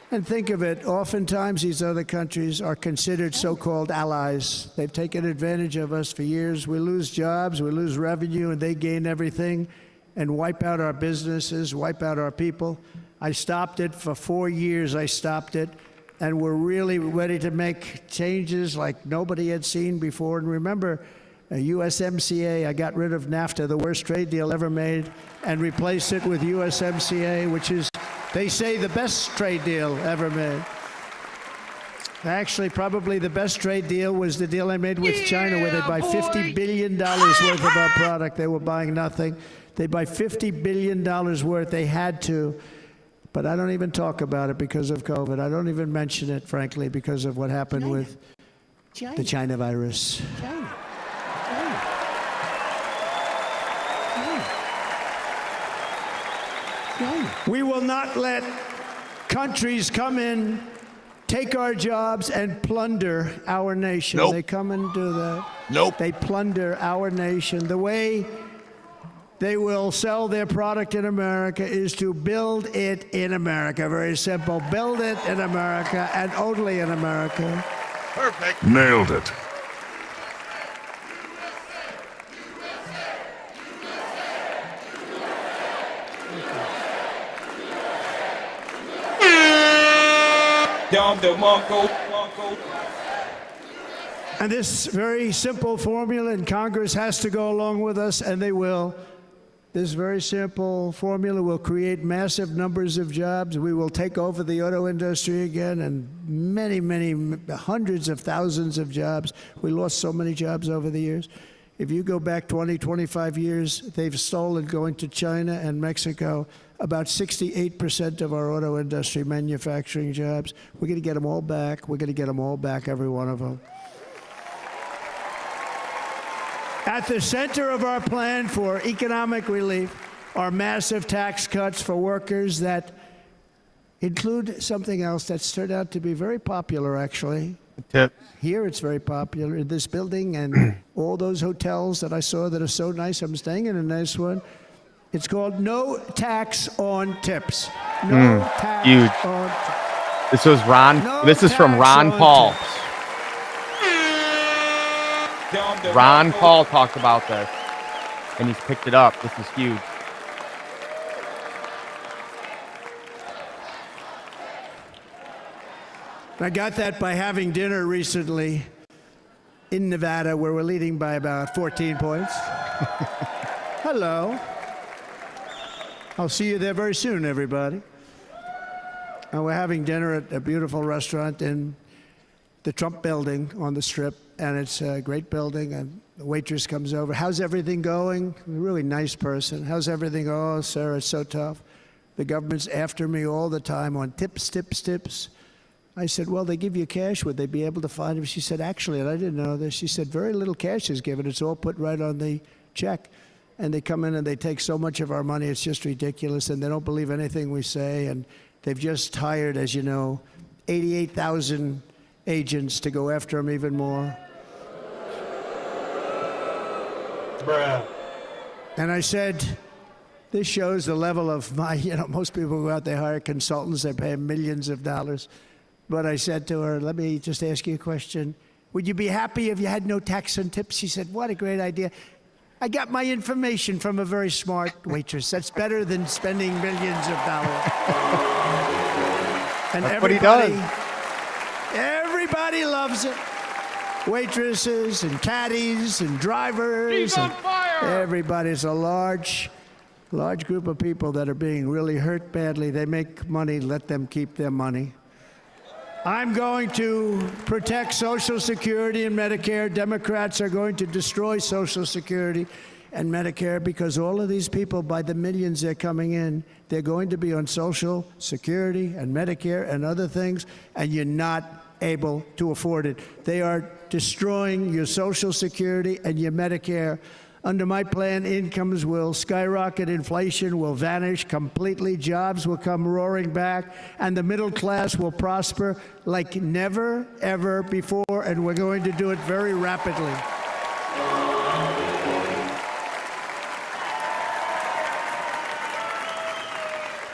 And think of it, oftentimes these other countries are considered so-called allies. They've taken advantage of us for years. We lose jobs, we lose revenue, and they gain everything and wipe out our businesses, wipe out our people. I stopped it for 4 years. I stopped it, and we're really ready to make changes like nobody had seen before. And remember, USMCA, I got rid of NAFTA, the worst trade deal ever made, and replaced it with USMCA, which is, they say, the best trade deal ever made. Actually, probably the best trade deal was the deal I made with China, where they buy $50 billion worth of our product. They were buying nothing. They buy $50 billion worth. They had to. But I don't even talk about it because of COVID. I don't even mention it, frankly, because of what happened with the China virus. We will not let countries come in, take our jobs, and plunder our nation. Nope. They come and do that. Nope. They plunder our nation. The way they will sell their product in America is to build it in America. Very simple. Build it in America and only in America. Perfect. Nailed it. And this very simple formula, and Congress has to go along with us, and they will. This very simple formula will create massive numbers of jobs. We will take over the auto industry again, and many, many, hundreds of thousands of jobs. We lost so many jobs over the years. If you go back 20, 25 years, they've stolen, going to China and Mexico, about 68% of our auto industry manufacturing jobs. We're going to get them all back. We're going to get them all back, every one of them. At the center of our plan for economic relief are massive tax cuts for workers that include something else that's turned out to be very popular, actually. Tip. Here it's very popular in this building, and all those hotels that I saw that are so nice. I'm staying in a nice one. It's called No Tax on Tips. No tax huge. on tips. This was Ron. No This is from tax Ron on Paul. tips. Ron Paul talked about this, and he's picked it up. This is huge. I got that by having dinner recently in Nevada, where we're leading by about 14 points. Hello. I'll see you there very soon, everybody. And we're having dinner at a beautiful restaurant in the Trump building on the Strip, and it's a great building, and the waitress comes over. How's everything going? A really nice person. How's everything? Oh, sir, it's so tough. The government's after me all the time on tips, tips, tips. I said, well, they give you cash. Would they be able to find him? She said, actually, and I didn't know this, she said, very little cash is given. It's all put right on the check. And they come in and they take so much of our money, it's just ridiculous, and they don't believe anything we say. And they've just hired, as you know, 88,000 agents to go after him even more. Bruh. And I said, this shows the level of my, most people go out, they hire consultants, they pay millions of dollars. But I said to her, let me just ask you a question. Would you be happy if you had no tax on tips? She said, what a great idea. I got my information from a very smart waitress. That's better than spending millions of dollars. And that's what he does. Everybody loves it. Waitresses and caddies and drivers. He's on fire! Everybody's a large group of people that are being really hurt badly. They make money, let them keep their money. I'm going to protect Social Security and Medicare. Democrats are going to destroy Social Security and Medicare because all of these people, by the millions they're coming in, they're going to be on Social Security and Medicare and other things, and you're not able to afford it. They are destroying your Social Security and your Medicare. Under my plan, incomes will skyrocket, inflation will vanish completely, jobs will come roaring back, and the middle class will prosper like never, ever before, and we're going to do it very rapidly.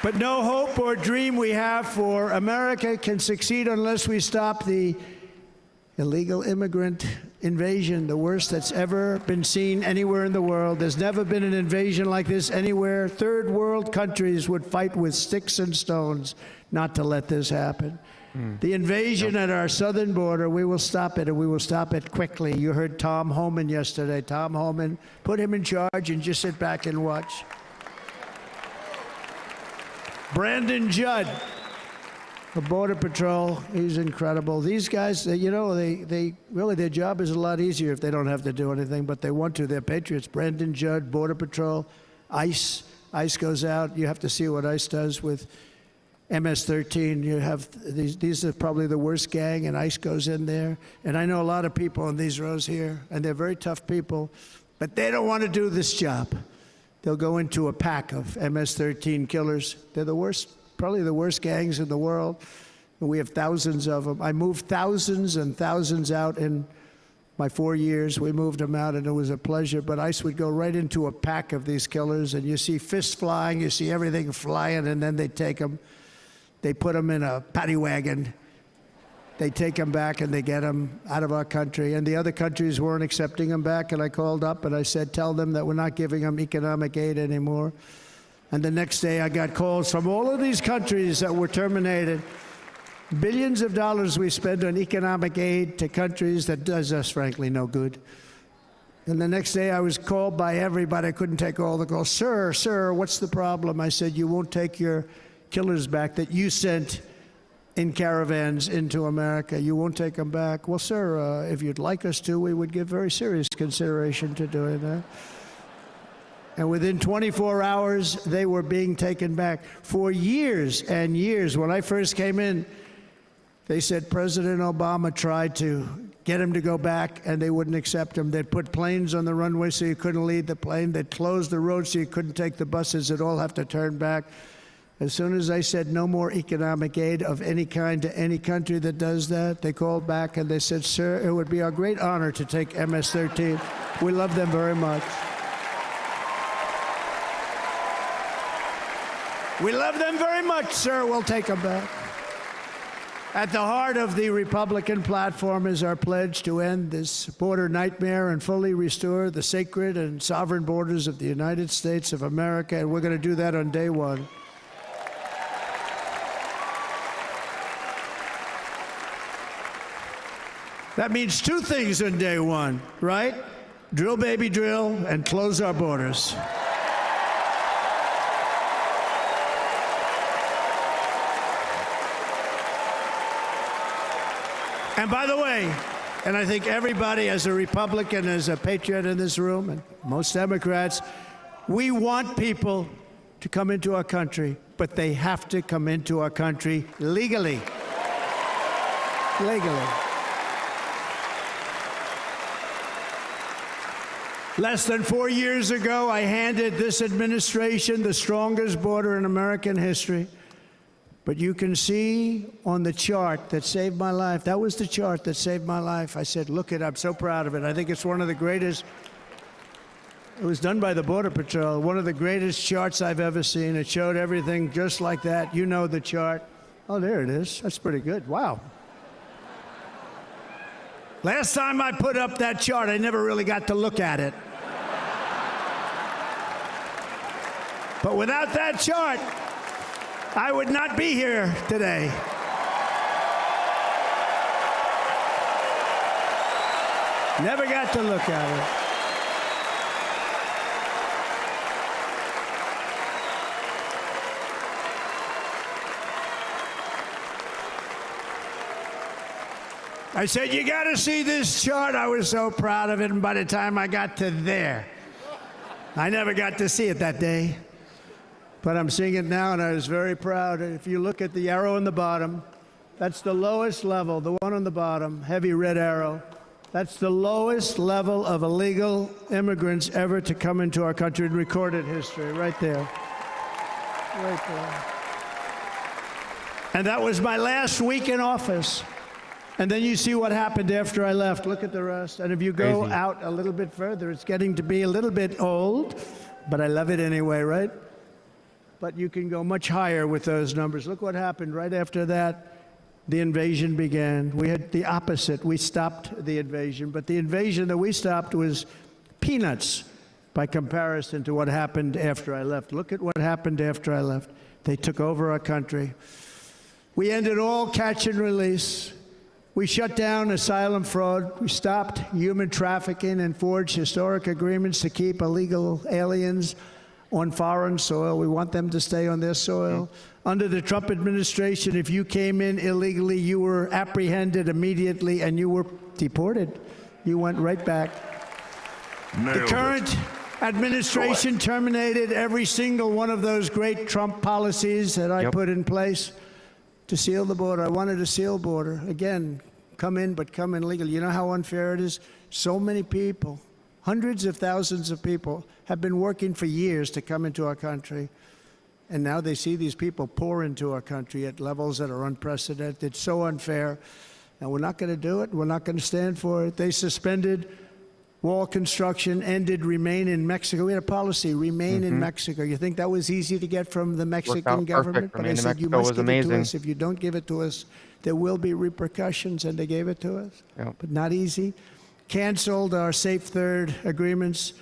But no hope or dream we have for America can succeed unless we stop the illegal immigrant invasion, the worst that's ever been seen anywhere in the world. There's never been an invasion like this anywhere. Third world countries would fight with sticks and stones not to let this happen. The invasion at our southern border, we will stop it, and we will stop it quickly. You heard Tom Homan yesterday. Tom Homan, put him in charge and just sit back and watch. Brandon Judd, the Border Patrol, he's incredible. These guys, they really, their job is a lot easier if they don't have to do anything, but they want to. They're patriots. Brandon Judd, Border Patrol, ICE. ICE goes out. You have to see what ICE does with MS-13. You have these are probably the worst gang, and ICE goes in there. And I know a lot of people in these rows here, and they're very tough people, but they don't want to do this job. They'll go into a pack of MS-13 killers. They're the worst, probably the worst gangs in the world. And we have thousands of them. I moved thousands and thousands out in my 4 years. We moved them out, and it was a pleasure. But ICE would go right into a pack of these killers, and you see fists flying, you see everything flying, and then they take them. They put them in a paddy wagon. They take them back, and they get them out of our country. And the other countries weren't accepting them back, and I called up, and I said, tell them that we're not giving them economic aid anymore. And the next day, I got calls from all of these countries that were terminated. Billions of dollars we spend on economic aid to countries that does us, frankly, no good. And the next day, I was called by everybody. I couldn't take all the calls. Sir, what's the problem? I said, you won't take your killers back that you sent in caravans into America. You won't take them back. Well, sir, if you'd like us to, we would give very serious consideration to doing that. And within 24 hours, they were being taken back. For years and years, when I first came in, they said President Obama tried to get him to go back, and they wouldn't accept him. They'd put planes on the runway so you couldn't leave the plane. They'd close the road so you couldn't take the buses. They'd all have to turn back. As soon as I said no more economic aid of any kind to any country that does that, they called back and they said, sir, it would be our great honor to take MS-13. We love them very much. We love them very much, sir. We'll take them back. At the heart of the Republican platform is our pledge to end this border nightmare and fully restore the sacred and sovereign borders of the United States of America, and we're going to do that on day one. That means two things on day one, right? Drill, baby, drill, and close our borders. And by the way, and I think everybody, as a Republican, as a patriot in this room, and most Democrats, we want people to come into our country, but they have to come into our country legally. Legally. Less than 4 years ago, I handed this administration the strongest border in American history. But you can see on the chart that saved my life, that was the chart that saved my life. I said, look it, I'm so proud of it. I think it's one of the greatest, it was done by the Border Patrol, one of the greatest charts I've ever seen. It showed everything just like that. You know the chart. Oh, there it is. That's pretty good. Wow. Last time I put up that chart, I never really got to look at it. But without that chart, I would not be here today. Never got to look at it. I said, you got to see this chart. I was so proud of it, and by the time I got to there, I never got to see it that day. But I'm seeing it now, and I was very proud. If you look at the arrow on the bottom, that's the lowest level, the one on the bottom, heavy red arrow. That's the lowest level of illegal immigrants ever to come into our country in recorded history, right there. Right there. And that was my last week in office. And then you see what happened after I left. Look at the rest. And if you go Crazy. out a little bit further, it's getting to be a little bit old, but I love it anyway, right? But you can go much higher with those numbers. Look what happened right after that. The invasion began. We had the opposite. We stopped the invasion. But the invasion that we stopped was peanuts by comparison to what happened after I left. Look at what happened after I left. They took over our country. We ended all catch and release. We shut down asylum fraud. We stopped human trafficking and forged historic agreements to keep illegal aliens on foreign soil. We want them to stay on their soil. Under the Trump administration, if you came in illegally, you were apprehended immediately and you were deported. You went right back. Nailed The current administration terminated every single one of those great Trump policies that I put in place to seal the border. I wanted a sealed border. Again, come in, but come in legally. You know how unfair it is? So many people, hundreds of thousands of people, have been working for years to come into our country. And now they see these people pour into our country at levels that are unprecedented. It's so unfair. And we're not going to do it. We're not going to stand for it. They suspended wall construction, ended remain in Mexico. We had a policy, remain in Mexico. You think that was easy to get from the Mexican government? But I said, you must give it to us. If you don't give it to us, there will be repercussions, and they gave it to us. But not easy. Canceled our Safe Third agreements,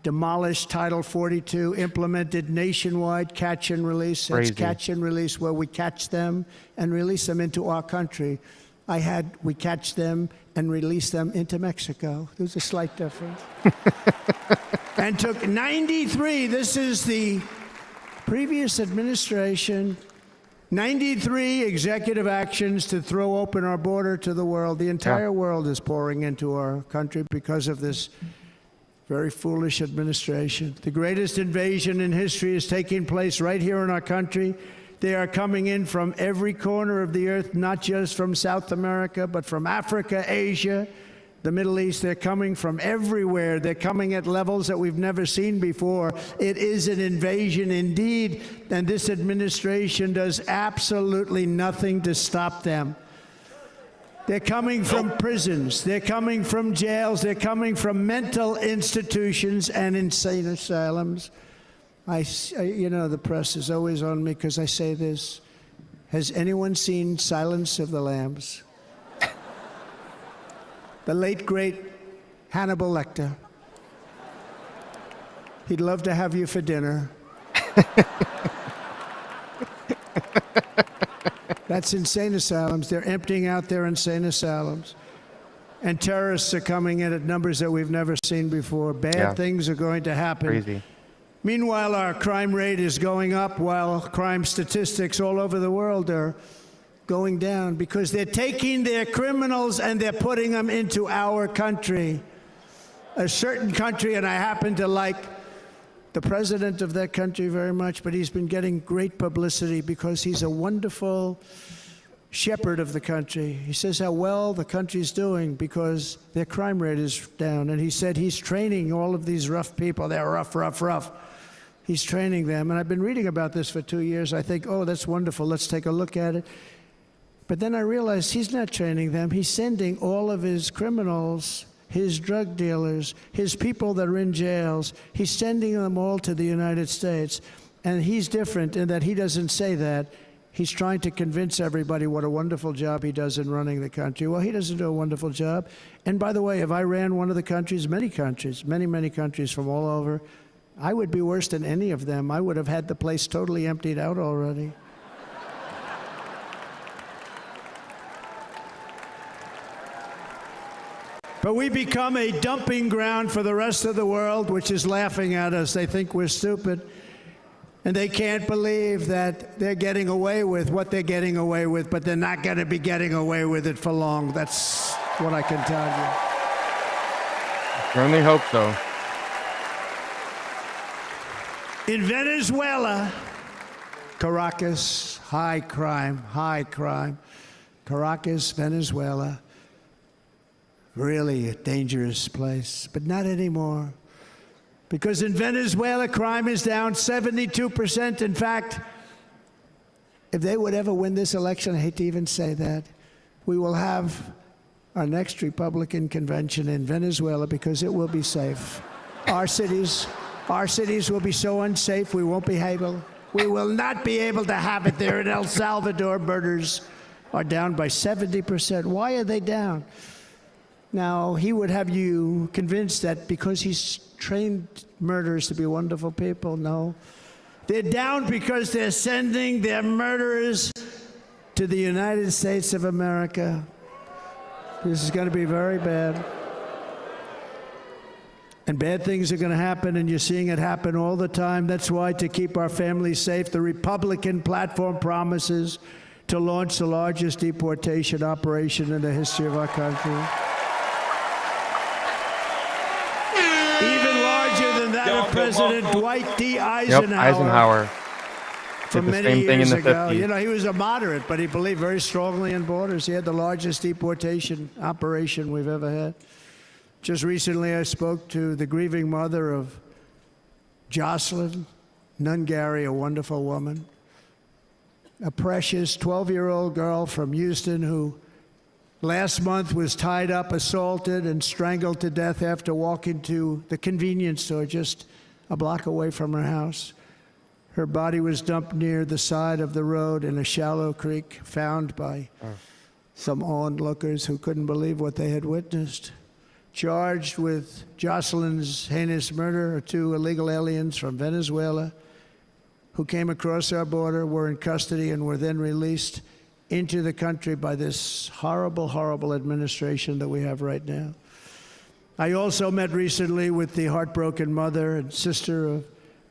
demolished Title 42, implemented nationwide catch and release. That's catch and release, where we catch them and release them into our country. We catch them and release them into Mexico. There's a slight difference. And took 93, this is the previous administration, 93 executive actions to throw open our border to the world. The entire world is pouring into our country because of this very foolish administration. The greatest invasion in history is taking place right here in our country. They are coming in from every corner of the earth, not just from South America, but from Africa, Asia, the Middle East. They're coming from everywhere. They're coming at levels that we've never seen before. It is an invasion indeed, and this administration does absolutely nothing to stop them. They're coming from prisons. They're coming from jails. They're coming from mental institutions and insane asylums. You know, the press is always on me because I say this. Has anyone seen Silence of the Lambs? The late, great Hannibal Lecter. He'd love to have you for dinner. That's insane asylums. They're emptying out their insane asylums. And terrorists are coming in at numbers that we've never seen before. Bad things are going to happen. Crazy. Meanwhile, our crime rate is going up, while crime statistics all over the world are going down because they're taking their criminals and they're putting them into our country, a certain country, and I happen to like the president of that country very much, but he's been getting great publicity because he's a wonderful shepherd of the country. He says how well the country's doing because their crime rate is down, and he said he's training all of these rough people. They're rough. He's training them, and I've been reading about this for 2 years. I think, oh, that's wonderful. Let's take a look at it. But then I realized he's not training them. He's sending all of his criminals, his drug dealers, his people that are in jails, he's sending them all to the United States. And he's different in that he doesn't say that. He's trying to convince everybody what a wonderful job he does in running the country. Well, he doesn't do a wonderful job. And by the way, if I ran one of the countries, many countries from all over, I would be worse than any of them. I would have had the place totally emptied out already. But we become a dumping ground for the rest of the world, which is laughing at us. They think we're stupid. And they can't believe that they're getting away with what they're getting away with, but they're not going to be getting away with it for long. That's what I can tell you. Certainly hope so. In Venezuela, Caracas, high crime. Caracas, Venezuela. Really a dangerous place, but not anymore. Because in Venezuela, crime is down 72%. In fact, if they would ever win this election, I hate to even say that, we will have our next Republican convention in Venezuela because it will be safe. Our cities will be so unsafe, we will not be able to have it there. In El Salvador, murders are down by 70%. Why are they down? Now, he would have you convinced that because he's trained murderers to be wonderful people. No. They're down because they're sending their murderers to the United States of America. This is going to be very bad. And bad things are going to happen, and you're seeing it happen all the time. That's why, to keep our families safe, the Republican platform promises to launch the largest deportation operation in the history of our country. Even larger than that of President Dwight D. Eisenhower. Yep, Eisenhower From did the many same thing in years the ago. 50s. You know, he was a moderate, but he believed very strongly in borders. He had the largest deportation operation we've ever had. Just recently, I spoke to the grieving mother of Jocelyn Nungary, a wonderful woman, a precious 12-year-old girl from Houston who last month was tied up, assaulted, and strangled to death after walking to the convenience store just a block away from her house. Her body was dumped near the side of the road in a shallow creek, found by some onlookers who couldn't believe what they had witnessed. Charged with Jocelyn's heinous murder are 2 illegal aliens from Venezuela who came across our border, were in custody, and were then released into the country by this horrible, horrible administration that we have right now. I also met recently with the heartbroken mother and sister of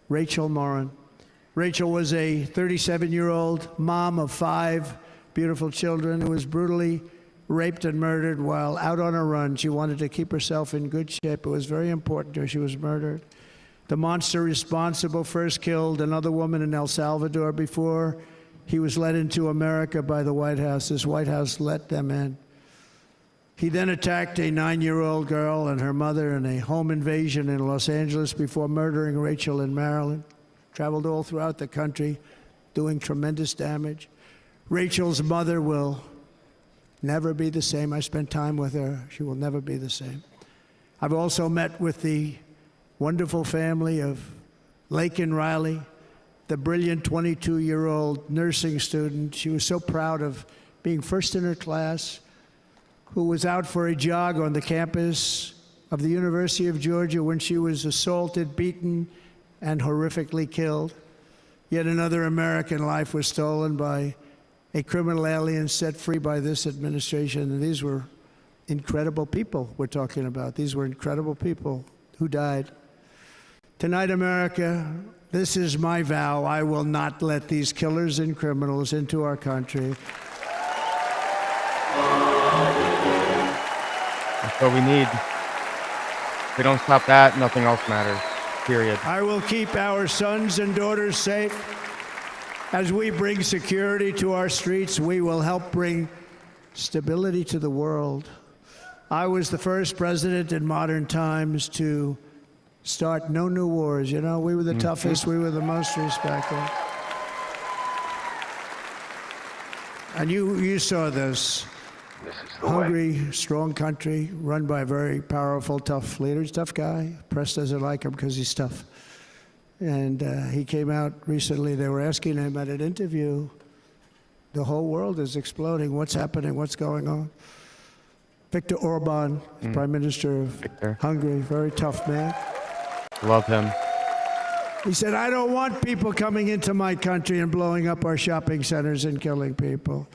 Rachel Morin. Rachel was a 37-year-old mom of 5 beautiful children who was brutally raped and murdered while out on a run. She wanted to keep herself in good shape. It was very important to her. She was murdered. The monster responsible first killed another woman in El Salvador before he was led into America by the White House. This White House let them in. He then attacked a 9-year-old girl and her mother in a home invasion in Los Angeles before murdering Rachel in Maryland. Traveled all throughout the country, doing tremendous damage. Rachel's mother will never be the same. I spent time with her. She will never be the same. I've also met with the wonderful family of Laken Riley, the brilliant 22-year-old nursing student. She was so proud of being first in her class, who was out for a jog on the campus of the University of Georgia when she was assaulted, beaten, and horrifically killed. Yet another American life was stolen by a criminal alien set free by this administration. And these were incredible people we're talking about. These were incredible people who died. Tonight, America, this is my vow. I will not let these killers and criminals into our country. what we need. If we don't stop that, nothing else matters. Period. I will keep our sons and daughters safe. As we bring security to our streets, we will help bring stability to the world. I was the first president in modern times to start no new wars. You know, we were the toughest, we were the most respected. And you saw this. Hungry, strong country, run by very powerful, tough leaders. Tough guy. Press doesn't like him because he's tough. And he came out recently. They were asking him at an interview, the whole world is exploding. What's happening? What's going on? Viktor Orban, Prime Minister of Hungary, very tough man. Love him. He said, I don't want people coming into my country and blowing up our shopping centers and killing people.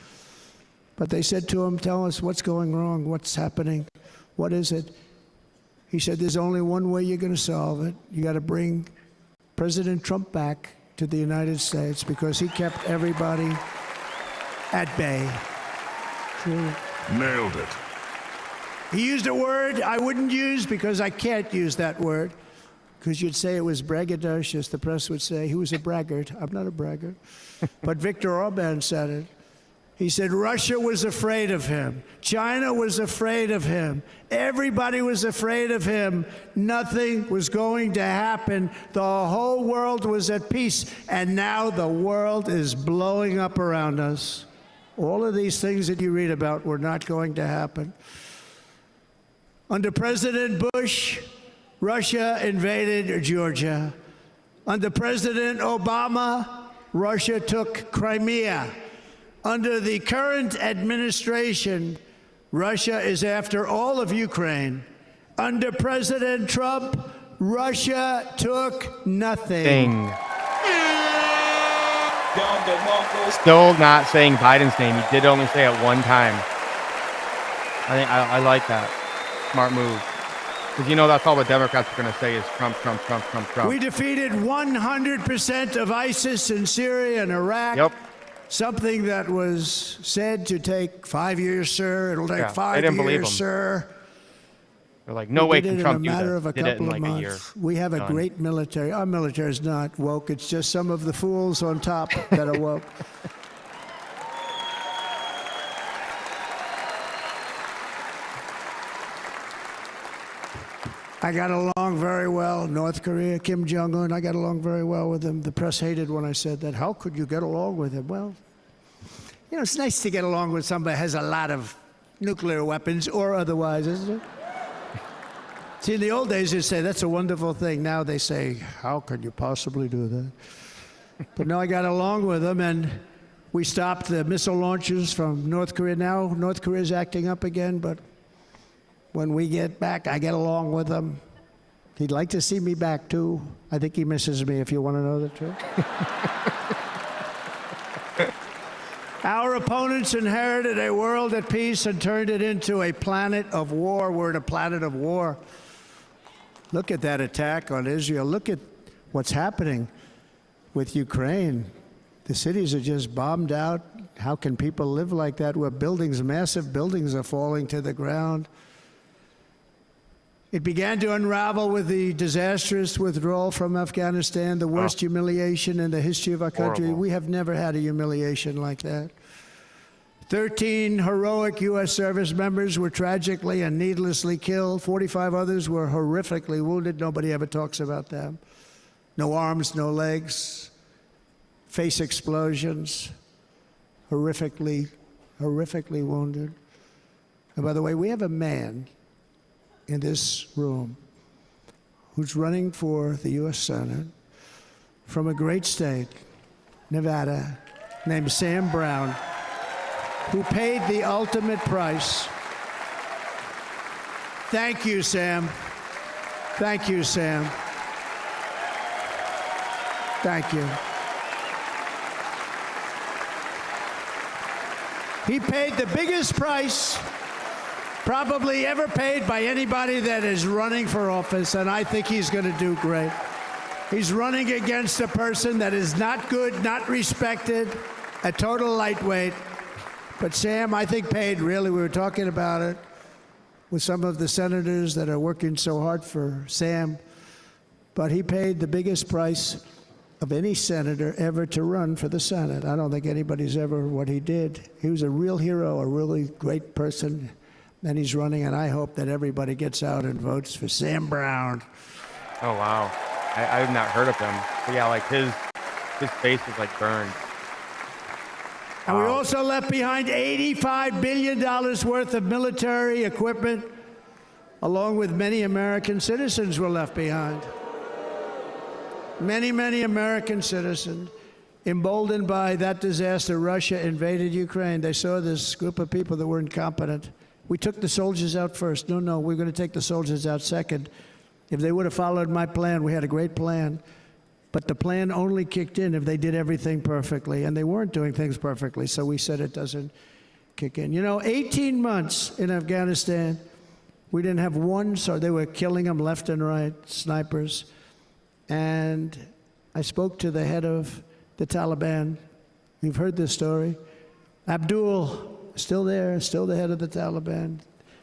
But they said to him, tell us what's going wrong, what's happening, what is it? He said, there's only one way you're going to solve it. You got to bring President Trump back to the United States because he kept everybody at bay. True. Nailed it. He used a word I wouldn't use because I can't use that word. Because you'd say it was braggadocious. The press would say he was a braggart. I'm not a braggart. But Viktor Orban said it. He said Russia was afraid of him. China was afraid of him. Everybody was afraid of him. Nothing was going to happen. The whole world was at peace. And now the world is blowing up around us. All of these things that you read about were not going to happen. Under President Bush, Russia invaded Georgia. Under President Obama, Russia took Crimea. Under the current administration, Russia is after all of Ukraine. Under President Trump, Russia took nothing. Still not saying Biden's name. He did only say it one time. I think I like that. Smart move. Because you know that's all the Democrats are going to say is Trump, Trump, Trump, Trump, Trump. We defeated 100% of ISIS in Syria and Iraq. Yep. Something that was said to take 5 years, sir. It'll take 5 they didn't believe years, him. sir. They're like, no way can Trump do that. In a matter that. of a Did it in couple like of a year. months. We have a great military. Our military is not woke. It's just some of the fools on top that are woke. I got along very well. North Korea, Kim Jong-un, I got along very well with him. The press hated when I said that. How could you get along with him? Well, you know, it's nice to get along with somebody who has a lot of nuclear weapons or otherwise, isn't it? See, in the old days, they'd say, that's a wonderful thing. Now they say, how could you possibly do that? But no, I got along with him, and we stopped the missile launches from North Korea. Now North Korea's acting up again, but when we get back, I get along with him. He'd like to see me back, too. I think he misses me, if you want to know the truth. Our opponents inherited a world at peace and turned it into a planet of war. We're in a planet of war. Look at that attack on Israel. Look at what's happening with Ukraine. The cities are just bombed out. How can people live like that where buildings, massive buildings, are falling to the ground? It began to unravel with the disastrous withdrawal from Afghanistan, the worst humiliation in the history of our country. Horrible. We have never had a humiliation like that. 13 heroic U.S. service members were tragically and needlessly killed. 45 others were horrifically wounded. Nobody ever talks about them. No arms, no legs, face explosions, horrifically wounded. And by the way, we have a man in this room who's running for the U.S. Senate from a great state, Nevada, named Sam Brown, who paid the ultimate price. Thank you, Sam. Thank you, Sam. Thank you. He paid the biggest price probably ever paid by anybody that is running for office, and I think he's going to do great. He's running against a person that is not good, not respected, a total lightweight. But Sam, I think, paid, really, we were talking about it, with some of the senators that are working so hard for Sam, but he paid the biggest price of any senator ever to run for the Senate. I don't think anybody's ever what he did. He was a real hero, a really great person, and he's running, and I hope that everybody gets out and votes for Sam Brown. Oh, wow. I have not heard of him. But yeah, like his face is like burned. And we also left behind $85 billion worth of military equipment, along with many American citizens were left behind. Many, many American citizens, emboldened by that disaster, Russia invaded Ukraine. They saw this group of people that were incompetent. We took the soldiers out first. No, we're going to take the soldiers out second. If they would have followed my plan, we had a great plan. But the plan only kicked in if they did everything perfectly, and they weren't doing things perfectly, so we said it doesn't kick in. 18 months in Afghanistan, we didn't have one, so they were killing them left and right, snipers. And I spoke to the head of the Taliban. You've heard this story. Abdul, still there, still the head of the Taliban.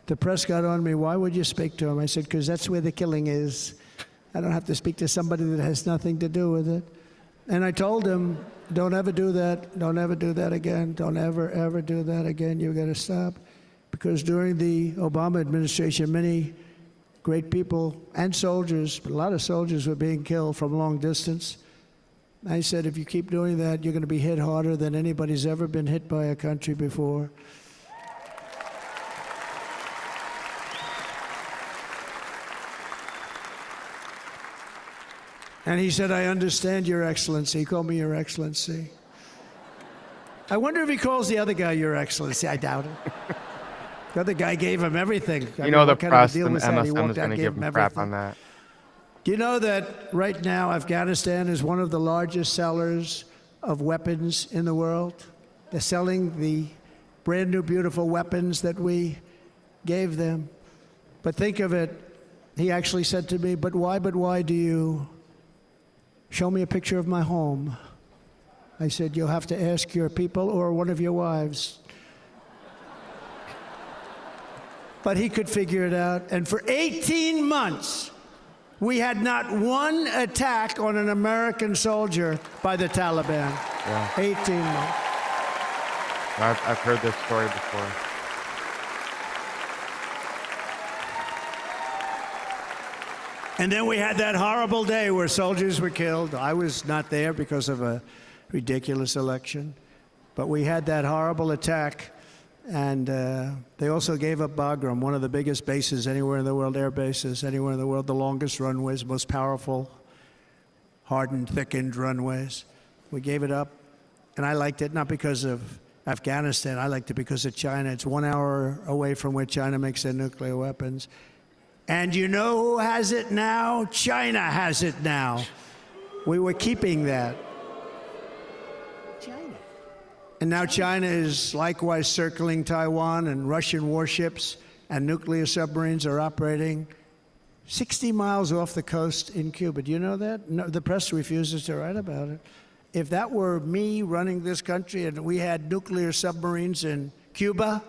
The press got on me, why would you speak to him? I said, because that's where the killing is. I don't have to speak to somebody that has nothing to do with it. And I told him, don't ever do that. Don't ever do that again. Don't ever, ever do that again. You've got to stop. Because during the Obama administration, many great people and soldiers, but a lot of soldiers were being killed from long distance. I said, if you keep doing that, you're going to be hit harder than anybody's ever been hit by a country before. And he said, I understand, Your Excellency. He called me Your Excellency. I wonder if he calls the other guy Your Excellency. I doubt it. The other guy gave him everything. The press and MSM is going to give him crap on that. Do you know that right now Afghanistan is one of the largest sellers of weapons in the world? They're selling the brand new beautiful weapons that we gave them. But think of it, he actually said to me, but why do you show me a picture of my home? I said, you'll have to ask your people or one of your wives. But he could figure it out. And for 18 months, we had not one attack on an American soldier by the Taliban. Yeah. 18 months. I've heard this story before. And then we had that horrible day where soldiers were killed. I was not there because of a ridiculous election. But we had that horrible attack. And they also gave up Bagram, one of the biggest bases anywhere in the world, air bases anywhere in the world, the longest runways, most powerful, hardened, thickened runways. We gave it up. And I liked it not because of Afghanistan. I liked it because of China. It's 1 hour away from where China makes their nuclear weapons. And you know who has it now? China has it now. We were keeping that. China. And now China is likewise circling Taiwan, and Russian warships and nuclear submarines are operating 60 miles off the coast in Cuba. Do you know that? No, the press refuses to write about it. If that were me running this country and we had nuclear submarines in Cuba,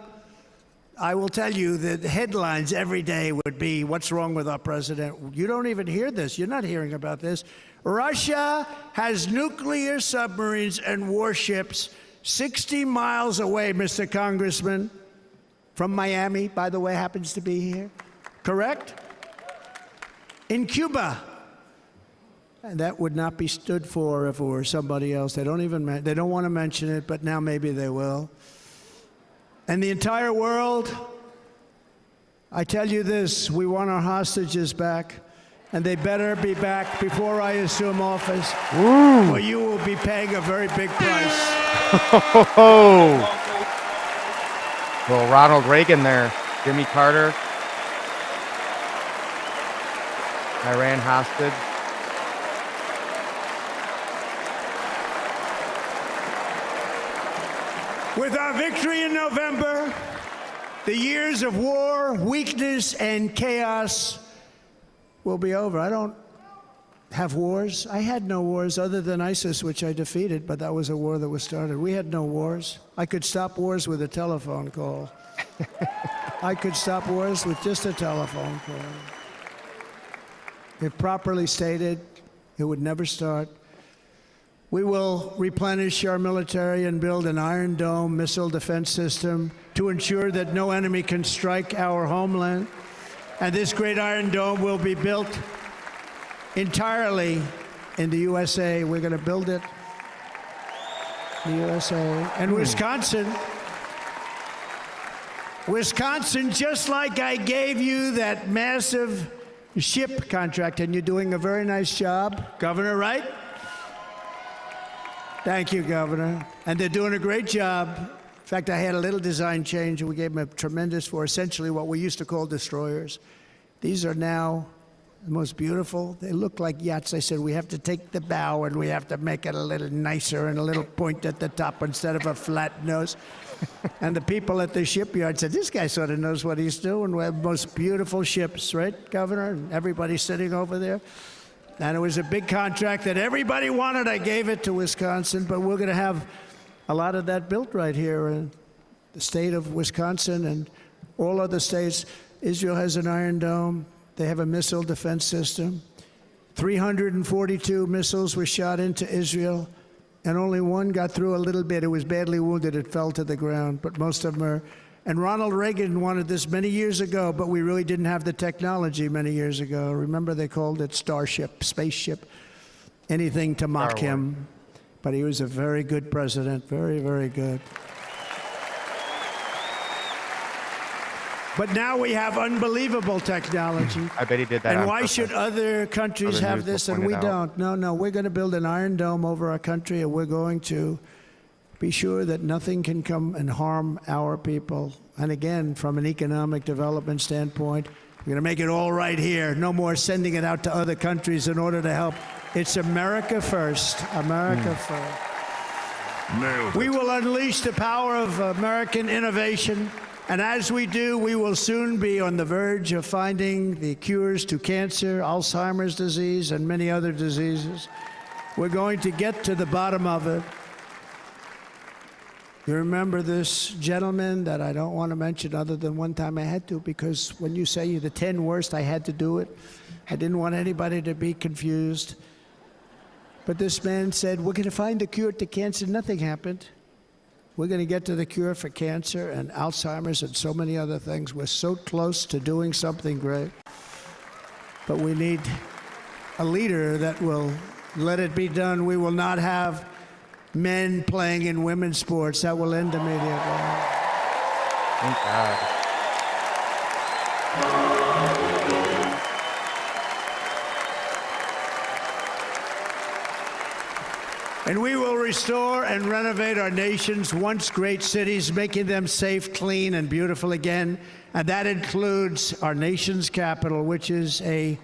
I will tell you that the headlines every day would be, what's wrong with our president? You don't even hear this. You're not hearing about this. Russia has nuclear submarines and warships 60 miles away, Mr. Congressman, from Miami, by the way, happens to be here. Correct? In Cuba. And that would not be stood for if it were somebody else. They don't want to mention it, but now maybe they will. And the entire world, I tell you this, we want our hostages back, and they better be back before I assume office, or you will be paying a very big price. Well, Ronald Reagan there, Jimmy Carter, Iran hostage. With our victory in November, the years of war, weakness, and chaos will be over. I don't have wars. I had no wars other than ISIS, which I defeated, but that was a war that was started. We had no wars. I could stop wars with a telephone call. I could stop wars with just a telephone call. If properly stated, it would never start. We will replenish our military and build an Iron Dome missile defense system to ensure that no enemy can strike our homeland. And this great Iron Dome will be built entirely in the USA. We're going to build it in the USA. And Wisconsin, just like I gave you that massive ship contract, and you're doing a very nice job, Governor, right? Thank you, Governor. And they're doing a great job. In fact, I had a little design change, and we gave them a tremendous for essentially what we used to call destroyers. These are now the most beautiful. They look like yachts. I said, we have to take the bow, and we have to make it a little nicer and a little point at the top instead of a flat nose. And the people at the shipyard said, this guy sort of knows what he's doing. We have the most beautiful ships, right, Governor? And everybody sitting over there. And it was a big contract that everybody wanted. I gave it to Wisconsin, but we're going to have a lot of that built right here in the state of Wisconsin and all other states. Israel has an Iron Dome. They have a missile defense system. 342 missiles were shot into Israel, and only one got through a little bit. It was badly wounded. It fell to the ground, but most of them are. And Ronald Reagan wanted this many years ago, but we really didn't have the technology many years ago. Remember, they called it Starship, spaceship, anything to mock him. But he was a very good president, very, very good. But now we have unbelievable technology. I bet he did that. And why should other countries have this and we don't? No, we're going to build an Iron Dome over our country, and we're going to be sure that nothing can come and harm our people. And again, from an economic development standpoint, we're going to make it all right here. No more sending it out to other countries in order to help. It's America first. America first. Nailed it. We will unleash the power of American innovation. And as we do, we will soon be on the verge of finding the cures to cancer, Alzheimer's disease, and many other diseases. We're going to get to the bottom of it. You remember this gentleman that I don't want to mention other than one time I had to, because when you say you're the 10 worst, I had to do it. I didn't want anybody to be confused. But this man said, we're going to find the cure to cancer. Nothing happened. We're going to get to the cure for cancer and Alzheimer's and so many other things. We're so close to doing something great. But we need a leader that will let it be done. We will not have men playing in women's sports. That will end immediately. Thank God. And we will restore and renovate our nation's once great cities, making them safe, clean, and beautiful again. And that includes our nation's capital, which is a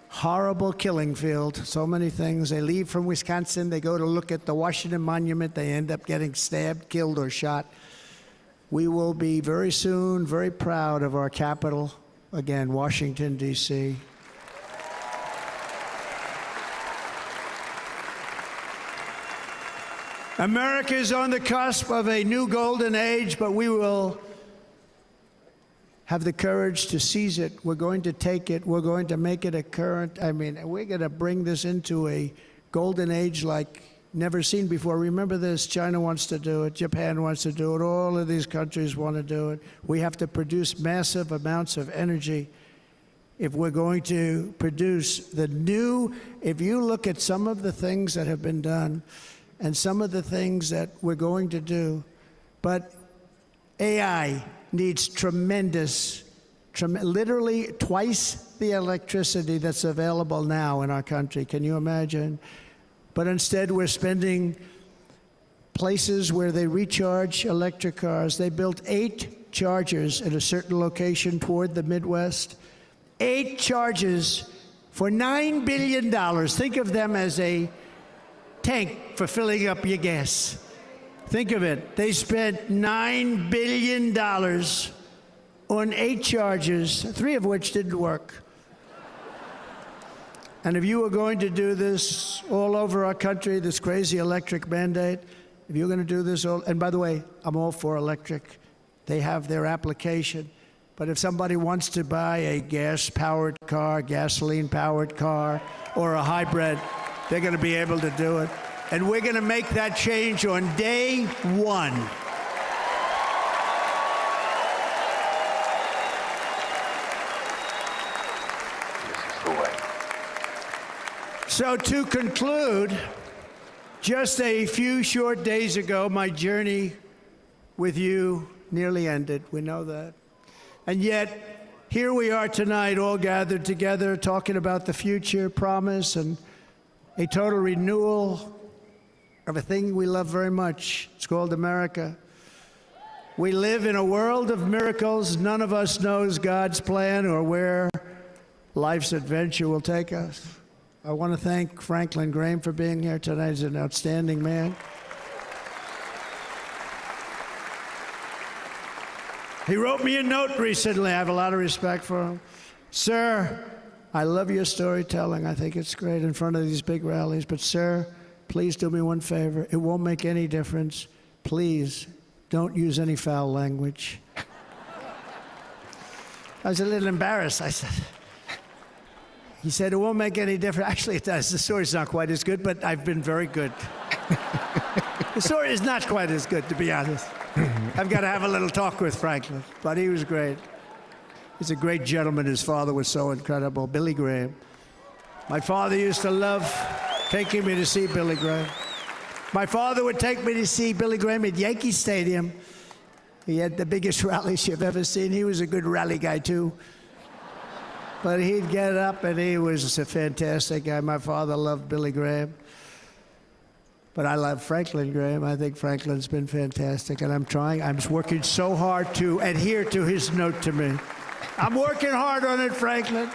horrible killing field. So many things. They leave from Wisconsin, they go to look at the Washington Monument, they end up getting stabbed, killed, or shot. We will be very soon very proud of our capital, again, Washington, D.C. America is on the cusp of a new golden age, but we will have the courage to seize it. We're going to take it. We're going to make it a current. We're going to bring this into a golden age like never seen before. Remember this, China wants to do it, Japan wants to do it, all of these countries want to do it. We have to produce massive amounts of energy if we're going to produce the new. If you look at some of the things that have been done, and some of the things that we're going to do. But AI needs literally twice the electricity that's available now in our country. Can you imagine? But instead, we're spending places where they recharge electric cars. They built 8 chargers at a certain location toward the Midwest. 8 chargers for $9 billion. Think of them as a tank for filling up your gas. Think of it. They spent $9 billion on 8 chargers, 3 of which didn't work. And if you were going to do this all over our country, this crazy electric mandate, if you're going to do this all, and by the way, I'm all for electric. They have their application. But if somebody wants to buy a gas-powered car, gasoline-powered car, or a hybrid, they're going to be able to do it. And we're going to make that change on day one. So to conclude, just a few short days ago, my journey with you nearly ended. We know that. And yet, here we are tonight, all gathered together, talking about the future, promise, and a total renewal of a thing we love very much. It's called America. We live in a world of miracles. None of us knows God's plan or where life's adventure will take us. I want to thank Franklin Graham for being here tonight. He's an outstanding man. He wrote me a note recently. I have a lot of respect for him. Sir, I love your storytelling. I think it's great in front of these big rallies. But sir, please do me one favor. It won't make any difference. Please don't use any foul language. I was a little embarrassed. I said, he said, it won't make any difference. Actually, it does. The story's not quite as good, but I've been very good. The story is not quite as good, to be honest. I've got to have a little talk with Franklin, but he was great. He's a great gentleman. His father was so incredible, Billy Graham. My father used to love taking me to see Billy Graham. My father would take me to see Billy Graham at Yankee Stadium. He had the biggest rallies you've ever seen. He was a good rally guy, too. But he'd get up, and he was a fantastic guy. My father loved Billy Graham. But I love Franklin Graham. I think Franklin's been fantastic, and I'm working so hard to adhere to his note to me. I'm working hard on it, Franklin.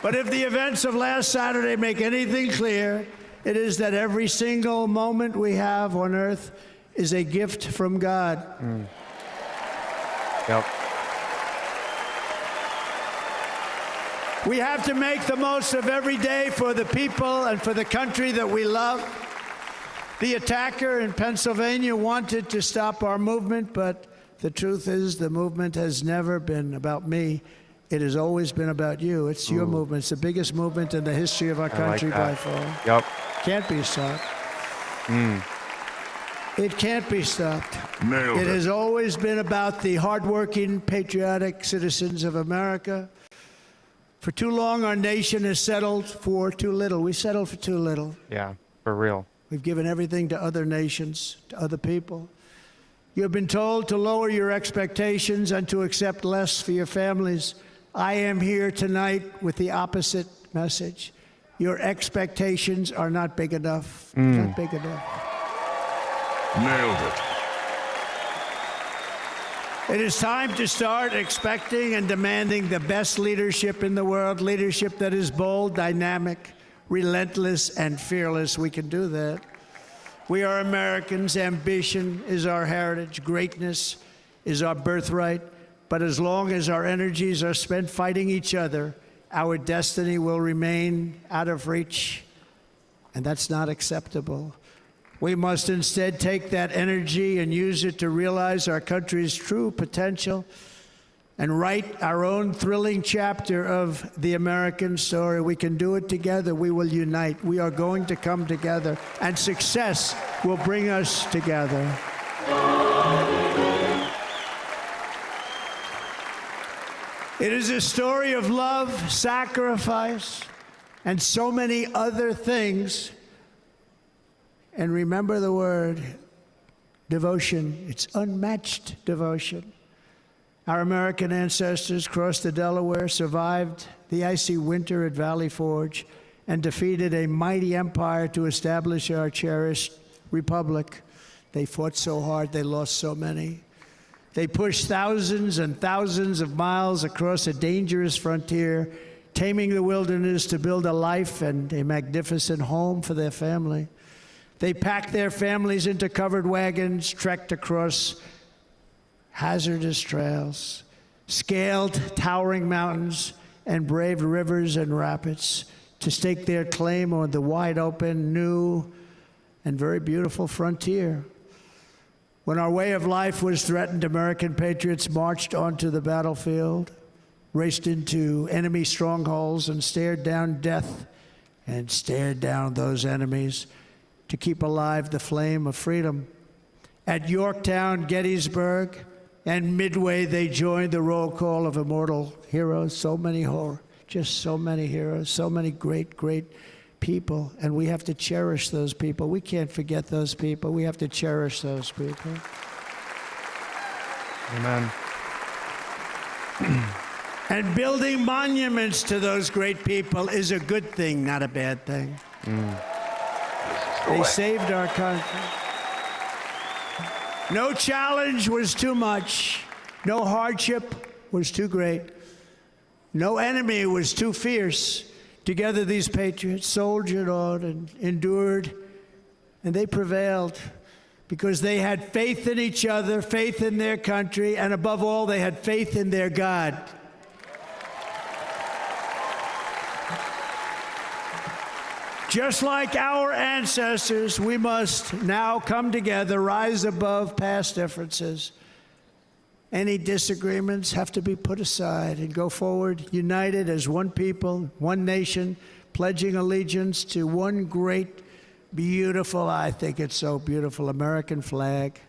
But if the events of last Saturday make anything clear, it is that every single moment we have on earth is a gift from God. Yep. We have to make the most of every day for the people and for the country that we love. The attacker in Pennsylvania wanted to stop our movement, but the truth is the movement has never been about me. It has always been about you. It's your movement. It's the biggest movement in the history of our country by far. Yep. Can't be stopped. It can't be stopped. Nailed It it. has always been about the hardworking, patriotic citizens of America. For too long, our nation has settled for too little. We settled for too little. Yeah, for real. We've given everything to other nations, to other people. You have been told to lower your expectations and to accept less for your families. I am here tonight with the opposite message. Your expectations are not big enough. Not big enough. Nailed it. It is time to start expecting and demanding the best leadership in the world, leadership that is bold, dynamic, relentless, and fearless. We can do that. We are Americans. Ambition is our heritage. Greatness is our birthright. But as long as our energies are spent fighting each other, our destiny will remain out of reach, and that's not acceptable. We must instead take that energy and use it to realize our country's true potential and write our own thrilling chapter of the American story. We can do it together. We will unite. We are going to come together, and success will bring us together. It is a story of love, sacrifice, and so many other things. And remember the word devotion. It's unmatched devotion. Our American ancestors crossed the Delaware, survived the icy winter at Valley Forge, and defeated a mighty empire to establish our cherished republic. They fought so hard, they lost so many. They pushed thousands and thousands of miles across a dangerous frontier, taming the wilderness to build a life and a magnificent home for their family. They packed their families into covered wagons, trekked across hazardous trails, scaled towering mountains, and braved rivers and rapids to stake their claim on the wide open, new, and very beautiful frontier. When our way of life was threatened, American patriots marched onto the battlefield, raced into enemy strongholds, and stared down death and stared down those enemies to keep alive the flame of freedom. At Yorktown, Gettysburg, and Midway, they joined the roll call of immortal heroes. So many heroes, so many great, great people. And we have to cherish those people. We can't forget those people. We have to cherish those people. Amen. And building monuments to those great people is a good thing, not a bad thing. They saved our country. No challenge was too much. No hardship was too great. No enemy was too fierce. Together, these patriots soldiered on and endured, and they prevailed because they had faith in each other, faith in their country, and above all, they had faith in their God. Just like our ancestors, we must now come together, rise above past differences. Any disagreements have to be put aside and go forward, united as one people, one nation, pledging allegiance to one great, beautiful, I think it's so beautiful, American flag.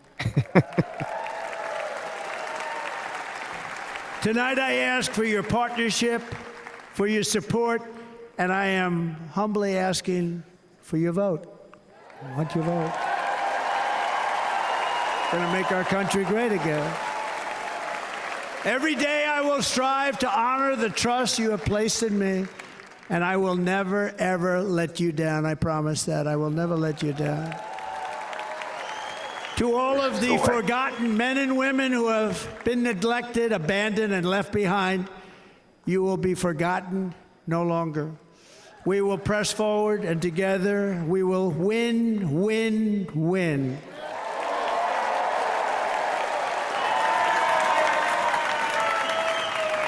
Tonight I ask for your partnership, for your support, and I am humbly asking for your vote. I want your vote. It's going to make our country great again. Every day I will strive to honor the trust you have placed in me, and I will never, ever let you down. I promise that. I will never let you down. To all of the forgotten men and women who have been neglected, abandoned, and left behind, you will be forgotten no longer. We will press forward, and together we will win, win, win.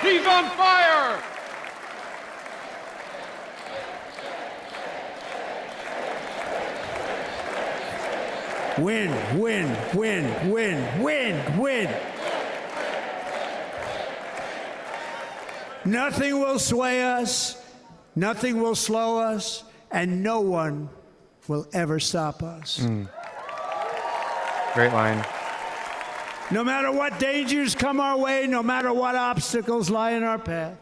He's on fire! Win, win, win, win, win, win. Nothing will sway us, nothing will slow us, and no one will ever stop us. Great line. No matter what dangers come our way, no matter what obstacles lie in our path,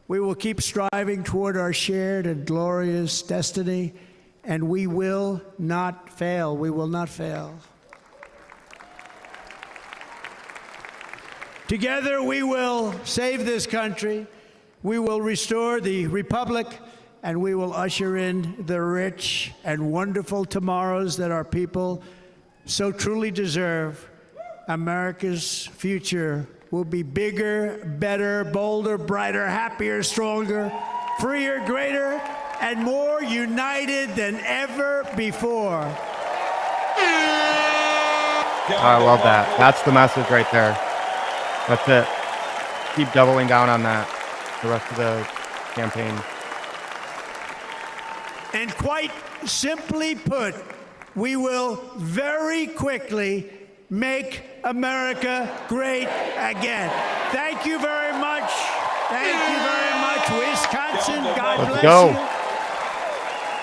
we will keep striving toward our shared and glorious destiny, and we will not fail. We will not fail. Together, we will save this country, we will restore the republic, and we will usher in the rich and wonderful tomorrows that our people so truly deserve. America's future will be bigger, better, bolder, brighter, happier, stronger, freer, greater, and more united than ever before. I love that. That's the message right there. That's it. Keep doubling down on that the rest of the campaign. And quite simply put, we will very quickly make America great again. Thank you very much. Thank you very much, Wisconsin. God bless you.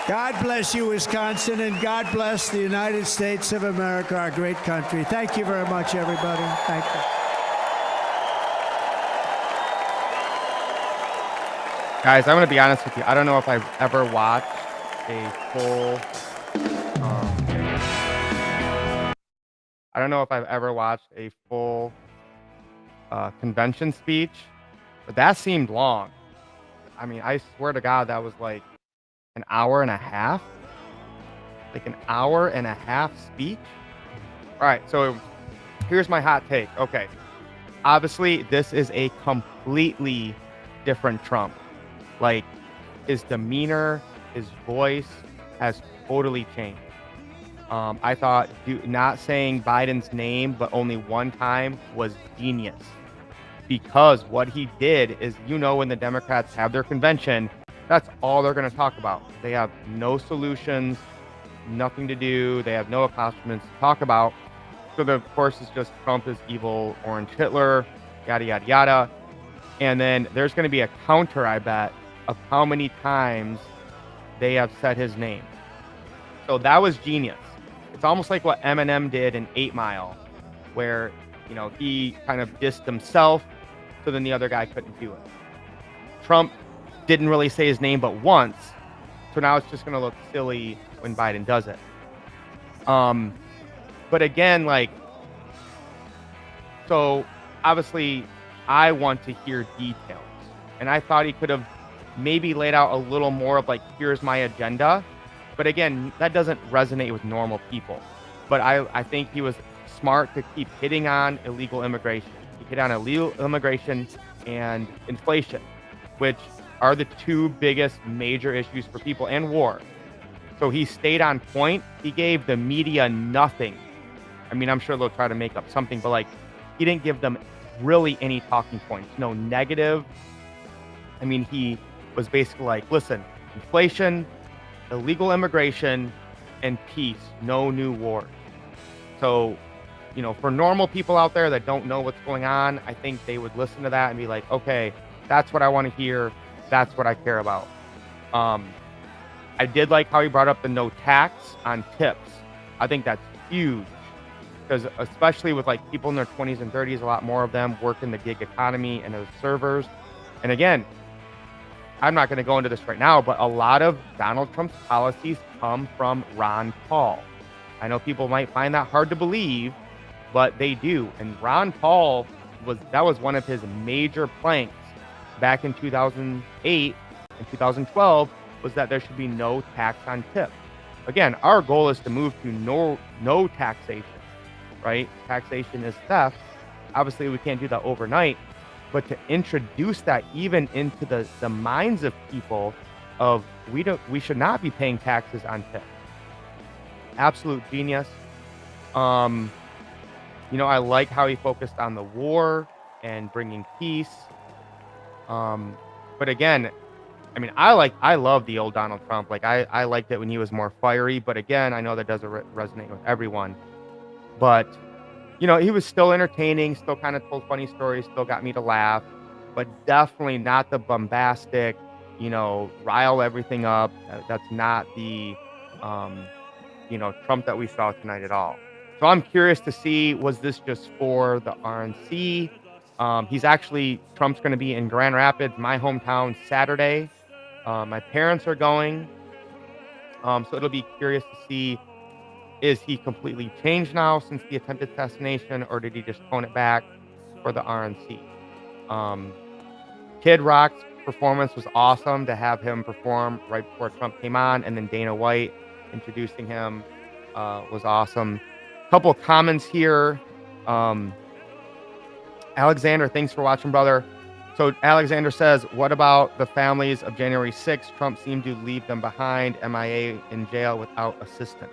God bless you, Wisconsin, and God bless the United States of America, our great country. Thank you very much, everybody. Thank you. Guys, I'm going to be honest with you. I don't know if I've ever watched a full convention speech, but that seemed long. I mean, I swear to God, that was like an hour and a half. Like an hour and a half speech. All right, so here's my hot take. Okay, obviously, this is a completely different Trump. Like, his demeanor, his voice has totally changed. I thought not saying Biden's name, but only one time was genius. Because what he did is, when the Democrats have their convention, that's all they're going to talk about. They have no solutions, nothing to do. They have no accomplishments to talk about. So the course is just Trump is evil, orange Hitler, yada, yada, yada. And then there's going to be a counter, I bet, of how many times they have said his name. So that was genius. It's almost like what Eminem did in 8 Mile, where, he kind of dissed himself, so then the other guy couldn't do it. Trump didn't really say his name but once, so now it's just going to look silly when Biden does it. But again, so obviously I want to hear details. And I thought he could have maybe laid out a little more of here's my agenda. But again, that doesn't resonate with normal people. But I think he was smart to keep hitting on illegal immigration. He hit on illegal immigration and inflation, which are the two biggest major issues for people, and war. So he stayed on point. He gave the media nothing. I mean, I'm sure they'll try to make up something, but he didn't give them really any talking points, no negative. I mean, he was basically listen, inflation, illegal immigration, and peace, no new wars. So, for normal people out there that don't know what's going on, I think they would listen to that and be like, okay, that's what I want to hear. That's what I care about. I did like how he brought up the no tax on tips. I think that's huge, because especially with people in their 20s and 30s, a lot more of them work in the gig economy and as servers. And again, I'm not going to go into this right now, but a lot of Donald Trump's policies come from Ron Paul. I know people might find that hard to believe, but they do. And Ron Paul was one of his major planks back in 2008 and 2012, was that there should be no tax on tips. Again, our goal is to move to no taxation, right? Taxation is theft. Obviously, we can't do that overnight, but to introduce that even into the minds of people of we should not be paying taxes on tips. Absolute genius. I like how he focused on the war and bringing peace. But again, I mean, I love the old Donald Trump. I liked it when he was more fiery, but again, I know that doesn't resonate with everyone. But, he was still entertaining, still kind of told funny stories, still got me to laugh, but definitely not the bombastic, rile everything up. That's not the, Trump that we saw tonight at all. So I'm curious to see, was this just for the RNC? Trump's going to be in Grand Rapids, my hometown, Saturday. My parents are going. So it'll be curious to see, is he completely changed now since the attempted assassination, or did he just tone it back for the RNC? Kid Rock's performance was awesome. To have him perform right before Trump came on, and then Dana White introducing him was awesome. Couple of comments here. Alexander, thanks for watching, brother. So Alexander says, what about the families of January 6th? Trump seemed to leave them behind, MIA, in jail without assistance.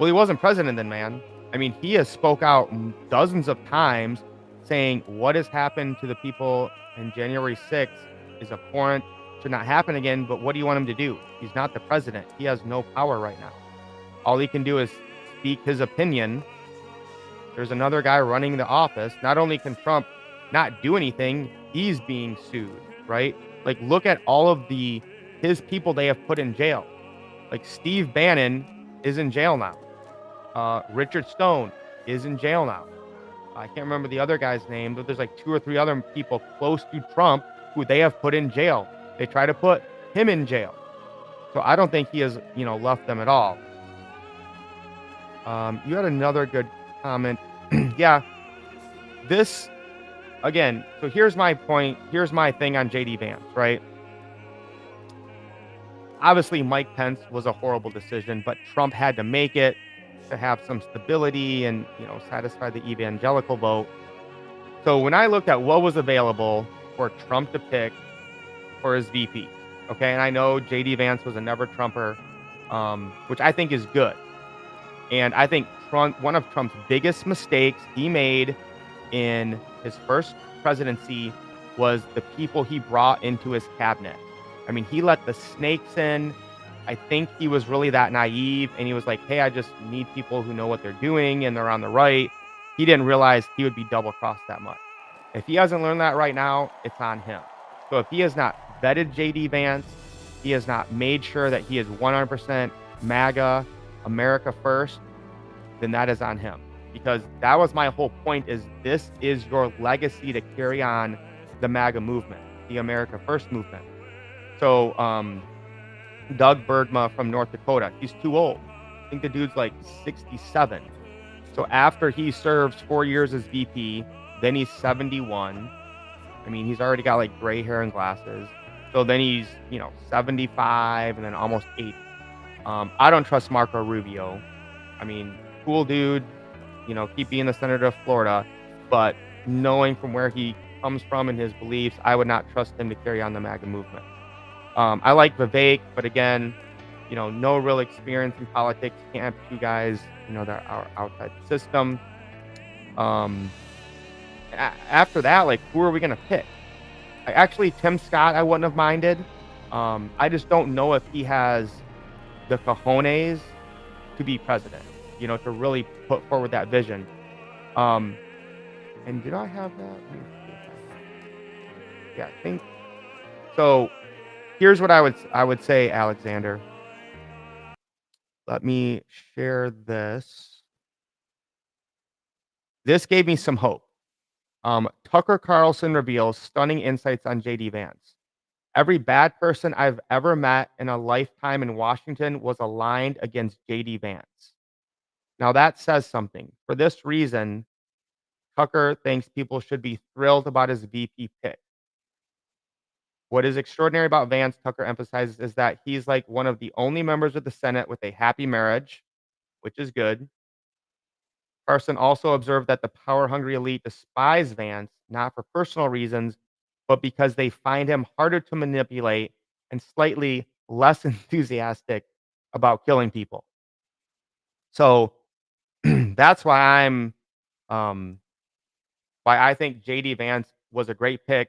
Well, he wasn't president then, man. I mean, he has spoke out dozens of times saying what has happened to the people in January 6th is abhorrent, should not happen again. But what do you want him to do? He's not the president. He has no power right now. All he can do is speak his opinion. There's another guy running the office. Not only can Trump not do anything, he's being sued, right? Look at all of his people they have put in jail. Steve Bannon is in jail now. Richard Stone is in jail now. I can't remember the other guy's name, but there's 2 or 3 other people close to Trump who they have put in jail. They try to put him in jail. So I don't think he has, left them at all. You had another good comment. Yeah, this, again, so here's my point. Here's my thing on JD Vance, right? Obviously, Mike Pence was a horrible decision, but Trump had to make it to have some stability and, satisfy the evangelical vote. So when I looked at what was available for Trump to pick for his VP, okay, and I know JD Vance was a never Trumper, which I think is good. And I think one of Trump's biggest mistakes he made in his first presidency was the people he brought into his cabinet. I mean, he let the snakes in. I think he was really that naive, and he was like, "Hey, I just need people who know what they're doing and they're on the right." He didn't realize he would be double crossed that much. If he hasn't learned that right now, it's on him. So if he has not vetted JD Vance, he has not made sure that he is 100% MAGA, America first, then that is on him. Because that was my whole point, is this is your legacy to carry on the MAGA movement, the America First movement. So Doug Bergma from North Dakota, he's too old. I think the dude's like 67. So after he serves 4 years as VP, then he's 71. I mean, he's already got like gray hair and glasses. So then he's, 75 and then almost 80. I don't trust Marco Rubio. I mean, cool dude, keep being the senator of Florida, but knowing from where he comes from and his beliefs, I would not trust him to carry on the MAGA movement. I like Vivek, but again, no real experience in politics. Can't have two guys, that are outside the system. After that, like, who are we gonna pick? Actually, Tim Scott, I wouldn't have minded. I just don't know if he has the cojones to be president, to really put forward that vision. And did I have that? Let me see if I have. Yeah, I think so. Here's what I would say, Alexander. Let me share this. This gave me some hope. Tucker Carlson reveals stunning insights on JD Vance. Every bad person I've ever met in a lifetime in Washington was aligned against JD Vance. Now that says something. For this reason, Tucker thinks people should be thrilled about his VP pick. What is extraordinary about Vance, Tucker emphasizes, is that he's like one of the only members of the Senate with a happy marriage, which is good. Carson also observed that the power-hungry elite despise Vance, not for personal reasons, but because they find him harder to manipulate and slightly less enthusiastic about killing people. So that's why why I think JD Vance was a great pick.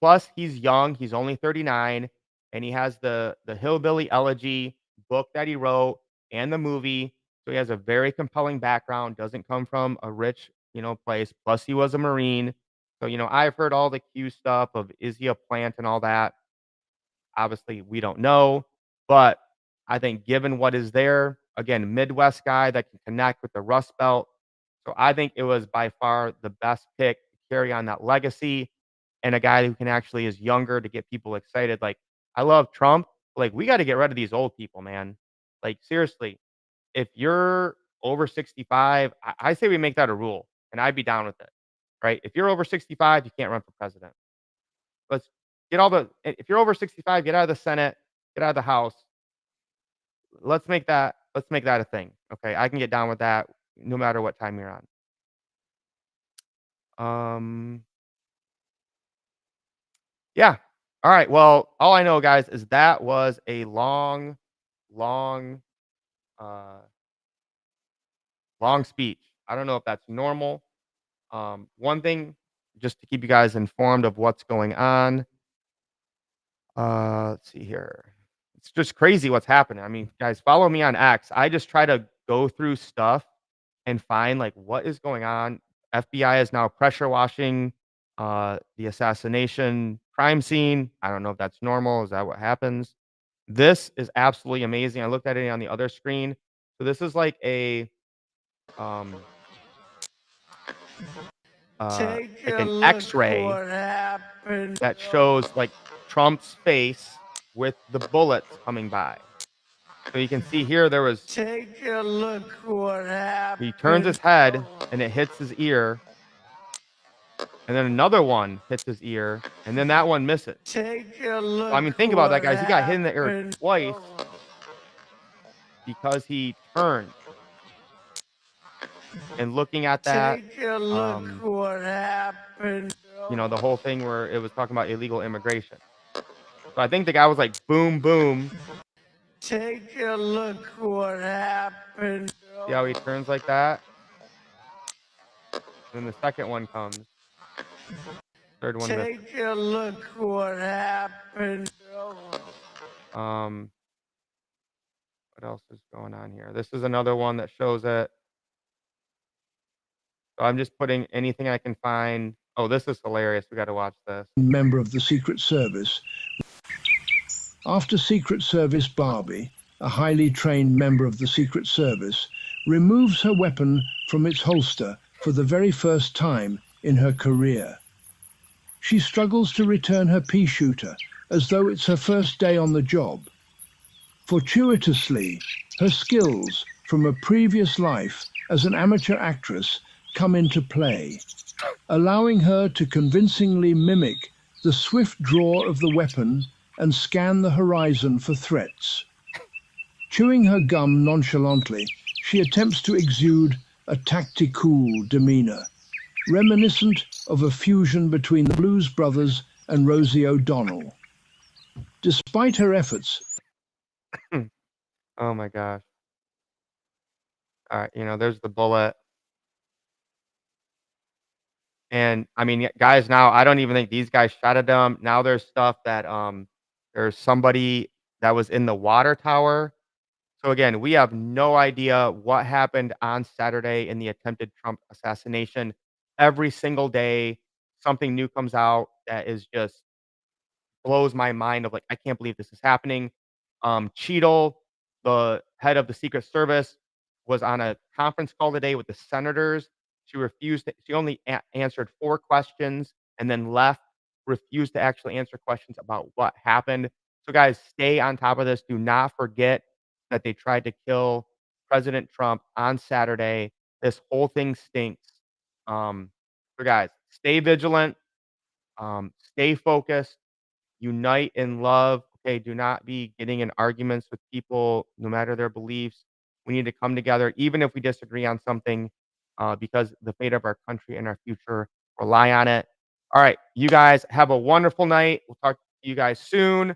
Plus, he's young. He's only 39, and he has the Hillbilly Elegy book that he wrote and the movie. So he has a very compelling background. Doesn't come from a rich, place. Plus, he was a Marine. So I've heard all the Q stuff of is he a plant and all that. Obviously, we don't know, but I think given what is there, again, Midwest guy that can connect with the Rust Belt. So I think it was by far the best pick to carry on that legacy, and a guy who can actually is younger to get people excited. Like, I love Trump. Like, we got to get rid of these old people, man. Like, seriously, if you're over 65, I say we make that a rule, and I'd be down with it, right? If you're over 65, you can't run for president. Let's get if you're over 65, get out of the Senate, get out of the House. Let's make that a thing. Okay. I can get down with that no matter what time you're on. Yeah. All right. Well, all I know, guys, is that was a long, long, uh, long speech. I don't know if that's normal. One thing, just to keep you guys informed of what's going on. Let's see here. It's just crazy what's happening. I mean, guys, follow me on X. I just try to go through stuff and find like what is going on. FBI is now pressure washing the assassination crime scene. I don't know if that's normal. Is that what happens? This is absolutely amazing. I looked at it on the other screen. So this is like a um Take like a an look X-ray what happened. that shows like Trump's face with the bullets coming by. So you can see here there was Take a look what he turns his happened. head and it hits his ear. And then another one hits his ear, and then that one misses. Take a So, look I mean, think about that, what guys. He got hit in the ear happened. twice because he turned. And looking at that, Take a look what happened. the whole thing where it was talking about illegal immigration. So I think the guy was like, boom, boom. Take a look what happened. See how he turns like that? And then the second one comes. Third one misses. Take a look what happened. What else is going on here? This is another one that shows it. So I'm just putting anything I can find. Oh, this is hilarious. We got to watch this. Member of the Secret Service. After Secret Service Barbie, a highly trained member of the Secret Service, removes her weapon from its holster for the very first time in her career. She struggles to return her pea shooter as though it's her first day on the job. Fortuitously, her skills from a previous life as an amateur actress come into play, allowing her to convincingly mimic the swift draw of the weapon and scan the horizon for threats. Chewing her gum nonchalantly, she attempts to exude a tactical demeanor, reminiscent of a fusion between the Blues Brothers and Rosie O'Donnell. Despite her efforts, Oh my gosh. All right, there's the bullet. And I mean, guys, now I don't even think these guys shot at them. Now there's stuff that there's somebody that was in the water tower. So again, we have no idea what happened on Saturday in the attempted Trump assassination. Every single day, something new comes out that is just blows my mind of like, I can't believe this is happening. Cheadle, the head of the Secret Service, was on a conference call today with the senators. She refused she only answered 4 questions and then left, refused to actually answer questions about what happened. So guys, stay on top of this. Do not forget that they tried to kill President Trump on Saturday. This whole thing stinks. So guys, stay vigilant, stay focused, unite in love. Okay, do not be getting in arguments with people, no matter their beliefs. We need to come together, even if we disagree on something, because the fate of our country and our future rely on it. All right, you guys have a wonderful night. We'll talk to you guys soon.